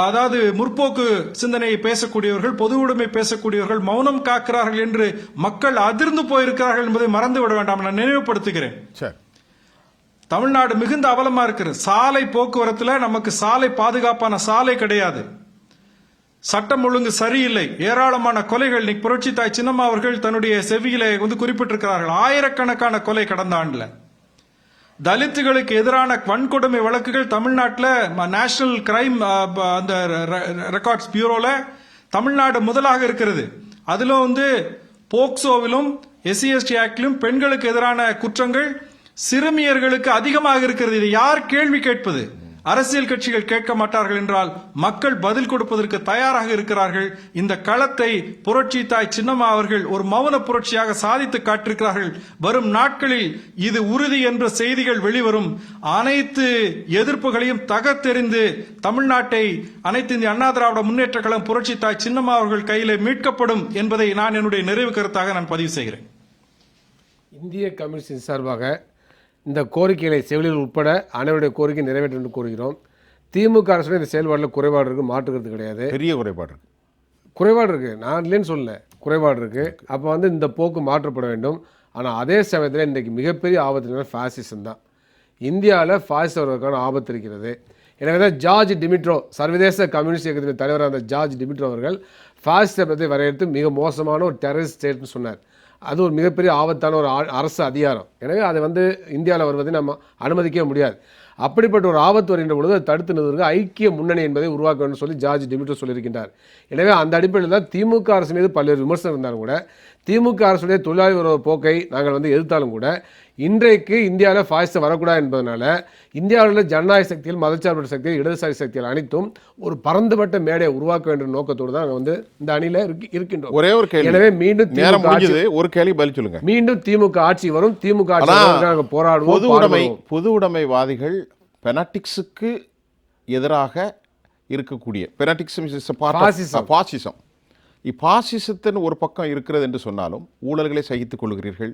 அதாவது முற்போக்கு சிந்தனையை பேசக்கூடியவர்கள், பொது உடைமை பேசக்கூடியவர்கள் மௌனம் காக்கிறார்கள் என்று மக்கள் அதிர்ந்து போயிருக்கிறார்கள் என்பதை மறந்து விட வேண்டாம். நான் நினைவுபடுத்துகிறேன். சரி. தமிழ்நாடு மிகுந்த அவலமா இருக்கிறது. சாலை போக்குவரத்துல நமக்கு சாலை பாதுகாப்பான சாலை கிடையாது. சட்டம் ஒழுங்கு சரியில்லை. ஏராளமான கொலைகள். இன்னைக்கு புரட்சி தாய் சின்னம்மா அவர்கள் தன்னுடைய செவியிலே குறிப்பிட்டிருக்கிறார்கள். ஆயிரக்கணக்கான கொலை கடந்த ஆண்டுல. தலித்துகளுக்கு எதிரான வன்கொடுமை வழக்குகள் தமிழ்நாட்டில் நேஷனல் கிரைம் அந்த ரெக்கார்ட்ஸ் பியூரோல தமிழ்நாடு முதலாக இருக்கிறது. அதிலும் போக்சோவிலும் SC/ST ஆக்டிலும் பெண்களுக்கு எதிரான குற்றங்கள் சிறுமியர்களுக்கு அதிகமாக இருக்கிறது. இது யார் கேள்வி கேட்பது? அரசியல் கட்சிகள் கேட்க மாட்டார்கள் என்றால் மக்கள் பதில் கொடுப்பதற்கு தயாராக இருக்கிறார்கள். இந்த களத்தை புரட்சி தாய் சின்னம்மா அவர்கள் ஒரு மௌன புரட்சியாக சாதித்து காட்டிருக்கிறார்கள். வரும் நாட்களில் இது உறுதி என்ற செய்திகள் வெளிவரும். அனைத்து எதிர்ப்புகளையும் தகர்த்தெறிந்து தமிழ்நாட்டை அனைத்து இந்திய அண்ணா திராவிட முன்னேற்ற கழகம் புரட்சி தாய் சின்னம்மா அவர்கள் கையிலே மீட்கப்படும் என்பதை நான் என்னுடைய நிறைவு கருத்தாக நான் பதிவு செய்கிறேன். இந்திய கம்யூனிஸ்ட் சார்பாக இந்த கோரிக்கைகளை செவிலியர் உட்பட அனைவருடைய கோரிக்கை நிறைவேற்ற என்று கூறுகிறோம். திமுக அரசுடைய இந்த செயல்பாட்டில் குறைபாடு இருக்குது, மாற்றுக்கிறது கிடையாது. பெரிய குறைபாடு இருக்கு. குறைபாடு இருக்குது, நான் இல்லைன்னு சொல்லல, குறைபாடு இருக்குது. அப்போ இந்த போக்கு மாற்றப்பட வேண்டும். ஆனால் அதே சமயத்தில் இன்றைக்கு மிகப்பெரிய ஆபத்து ஃபாசிசம் தான். இந்தியாவில் ஃபாசிசம் வருவதற்கான ஆபத்து இருக்கிறது. எனவே தான் ஜார்ஜ் டிமிட்ரோ, சர்வதேச கம்யூனிஸ்ட் இயக்கத்தின் தலைவராக இருந்த ஜார்ஜ் டிமிட்ரோ அவர்கள் ஃபாசிசத்தை வரையறுத்து மிக மோசமான ஒரு டெரரிஸ்ட் ஸ்டேட்னு சொன்னார். அது ஒரு மிகப்பெரிய ஆபத்தான ஒரு அரசு அதிகாரம். எனவே அதை இந்தியாவில் வருவதை நம்ம அனுமதிக்கவே முடியாது. அப்படிப்பட்ட ஒரு ஆபத்து வருகின்ற பொழுது அதை தடுத்து நிறுவதற்கு ஐக்கிய முன்னணி என்பதை உருவாக்க வேண்டும் சொல்லி ஜார்ஜ் டிமிட்ரோ சொல்லியிருக்கின்றார். எனவே அந்த அடிப்படையில் தான் திமுக அரசு மீது பல்வேறு விமர்சனம் இருந்தாலும் கூட, திமுக அரசுடைய தொழிலாளி விரோத போக்கை நாங்கள் எதிர்த்தாலும் கூட, இன்றைக்கு இந்தியாவில் ஃபாசிசம் வரக்கூடாது என்பதனால இந்தியாவில் ஜனநாயக சக்திகள், மதச்சார்பற்ற சக்திகள், இடதுசாரி சக்திகள் அனைத்தும் ஒரு பரந்துபட்ட மேடையை உருவாக்க வேண்டும் நோக்கத்தோடு தான் நாங்கள் இந்த அணியில் இருக்கின்றோம். ஒரே ஒரு கேள்வி. எனவே மீண்டும் ஒரு கேள்வி பதில் சொல்லுங்க. மீண்டும் திமுக ஆட்சி வரும். திமுக ஆட்சி போராடுவோம். பொது உடைமைவாதிகள் பெனாட்டிக்ஸுக்கு எதிராக இருக்கக்கூடிய பாசிசத்தின் ஒரு பக்கம் இருக்கிறது என்று சொன்னாலும் ஊழல்களை சகித்துக் கொள்கிறீர்கள்,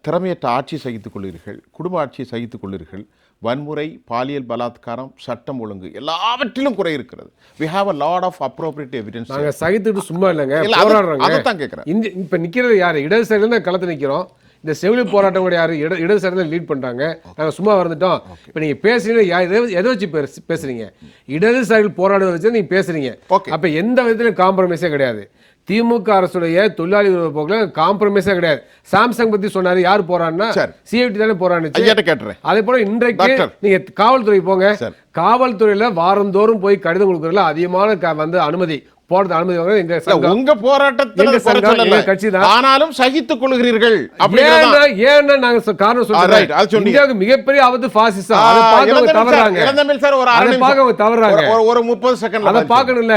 திறமையற்ற ஆட்சி சகித்துக் கொள்கிறீர்கள், குடும்ப ஆட்சியை சகித்துக் கொள்கிறீர்கள், வன்முறை, பாலியல் பலாத்காரம், சட்டம் ஒழுங்கு எல்லாவற்றிலும் குறை இருக்கிறது. we have a lot of appropriate evidence. நாங்க சகித்துட்டு சும்மா இல்லைங்க, போராடுறாங்க. அதைத்தான் கேட்கிறேன். இப்ப நிக்கிறது யாரு? இடதுசாரியில தான் களத்துல நிக்கிறோம். இந்த செவிலியர் போராட்டம் கூட யாரு? இடதுசாரி தான் லீட் பண்றாங்க. நாங்க சும்மா வந்துட்டோம். இப்ப நீங்க பேசுறீங்க, எதை வச்சு பேசுறீங்க? இடதுசாரிகள் போராடுவதை வச்சு நீங்க பேசுறீங்க. அப்ப எந்த விதத்திலும் காம்ப்ரமைஸே கிடையாது. திமுக அரசுடைய தொழிலாளி போக்குல காம்ப்ரமைஸே கிடையாது. சாம்சங் பத்தி சொன்னாரு, யாரு போறான்னா CIT தானே போறான்னு. அதே போல இன்றைக்கு நீங்க காவல்துறை போங்க, காவல்துறையில வாரந்தோறும் போய் கடிதம் கொடுக்கறதுல அதிகமான அனுமதி போறது, அனுமதி வாங்க உங்க போராட்டத்தில் கட்சி தான். ஆனாலும் சகித்துக் கொள்கிறீர்கள். ஏன்னா நாங்க காரணம் சொல்றோம். இந்தியாவுக்கு மிகப்பெரிய ஆபத்து பாசிசம். அதை பார்க்க தவறாங்க. ஒரு 30 செகண்ட் அதை பார்க்கணும்ல.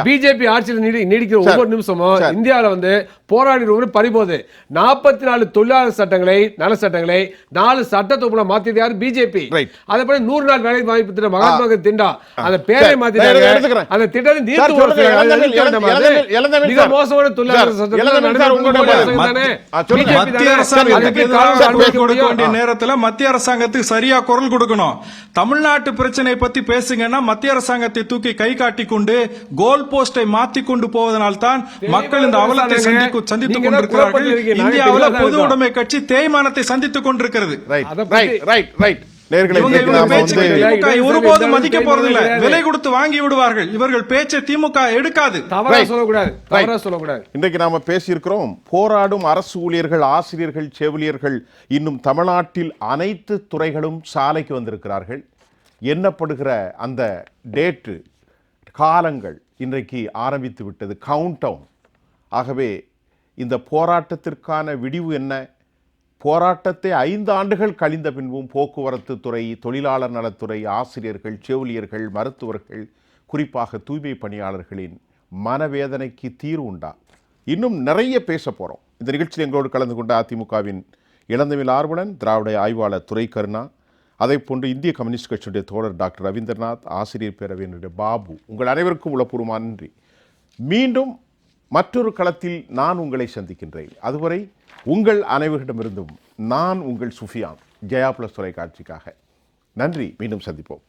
பிஜேபி ஆட்சியில் நீடிக்கிற ஒவ்வொரு நிமிஷமும் இந்தியாவில் போராடி பறிபோது. 44 தொழிலாளர் சட்டங்களை, நல சட்டங்களை 4 சட்டத்தொகுப்புல மாத்தியது யாரு? பிஜேபி. அதே போல 100 நாள் வேலை வாய்ப்பு திட்டம், மகாத்மா காந்தி திட்டம், அந்த பேரை மாத்திட்டாங்க. அந்த திட்டத்தை நீர்த்து மிக மோசமான நேரத்தில் மத்திய அரசாங்கத்துக்கு சரியா குரல் கொடுக்கணும். தமிழ்நாட்டு பிரச்சனை பத்தி பேசுங்கன்னா மத்திய அரசாங்கத்தை தூக்கி கை காட்டி கொண்டு கோல் போஸ்டை மாத்தி கொண்டு போவதனால் தான் மக்கள் இந்த அவலத்தை சந்தித்துக் கொண்டிருக்கிறார்கள். இந்தியாவில் பொது உடைமை கட்சி தேய்மானத்தை சந்தித்துக் கொண்டிருக்கிறது. ஒருபோதும் மதிக்க போறதில்லை, விலை கொடுத்து வாங்கி விடுவார்கள். இவர்கள் பேச்சை திமுக எடுக்காது. இன்றைக்கு நாம பேசியிருக்கிறோம், போராடும் அரசு ஊழியர்கள், ஆசிரியர்கள், செவிலியர்கள் இன்னும் தமிழ்நாட்டில் அனைத்து துறைகளும் சாலைக்கு வந்திருக்கிறார்கள். எண்ணப்படுகிற அந்த டேட்டு, காலங்கள் இன்றைக்கு ஆரம்பித்து விட்டது, கவுண்ட் டவுன். ஆகவே இந்த போராட்டத்திற்கான விடிவு என்ன? போராட்டத்தை 5 ஆண்டுகள் கழிந்த பின்பும் போக்குவரத்து துறை, தொழிலாளர் நலத்துறை, ஆசிரியர்கள், செவிலியர்கள், மருத்துவர்கள், குறிப்பாக தூய்மை பணியாளர்களின் மனவேதனைக்கு தீர்வு உண்டா? இன்னும் நிறைய பேச போகிறோம். இந்த நிகழ்ச்சியில் எங்களோடு கலந்து கொண்ட அதிமுகவின் இளந்தமிழ் ஆர்வலன், திராவிட ஆய்வாளர் துரை கருணா, அதை போன்று இந்திய கம்யூனிஸ்ட் கட்சியுடைய தோழர் டாக்டர் ரவீந்திரநாத், ஆசிரியர் பேரவையினுடைய பாபு, உங்கள் அனைவருக்கும் உளப்பூர்வமான நன்றி. மீண்டும் மற்றொரு களத்தில் நான் உங்களை சந்திக்கின்றேன். அதுவரை உங்கள் அனைவரிடமிருந்தும் நான் உங்கள் சுஃபியான், ஜெயா பிளஸ் தொலைக்காட்சிக்காக நன்றி, மீண்டும் சந்திப்போம்.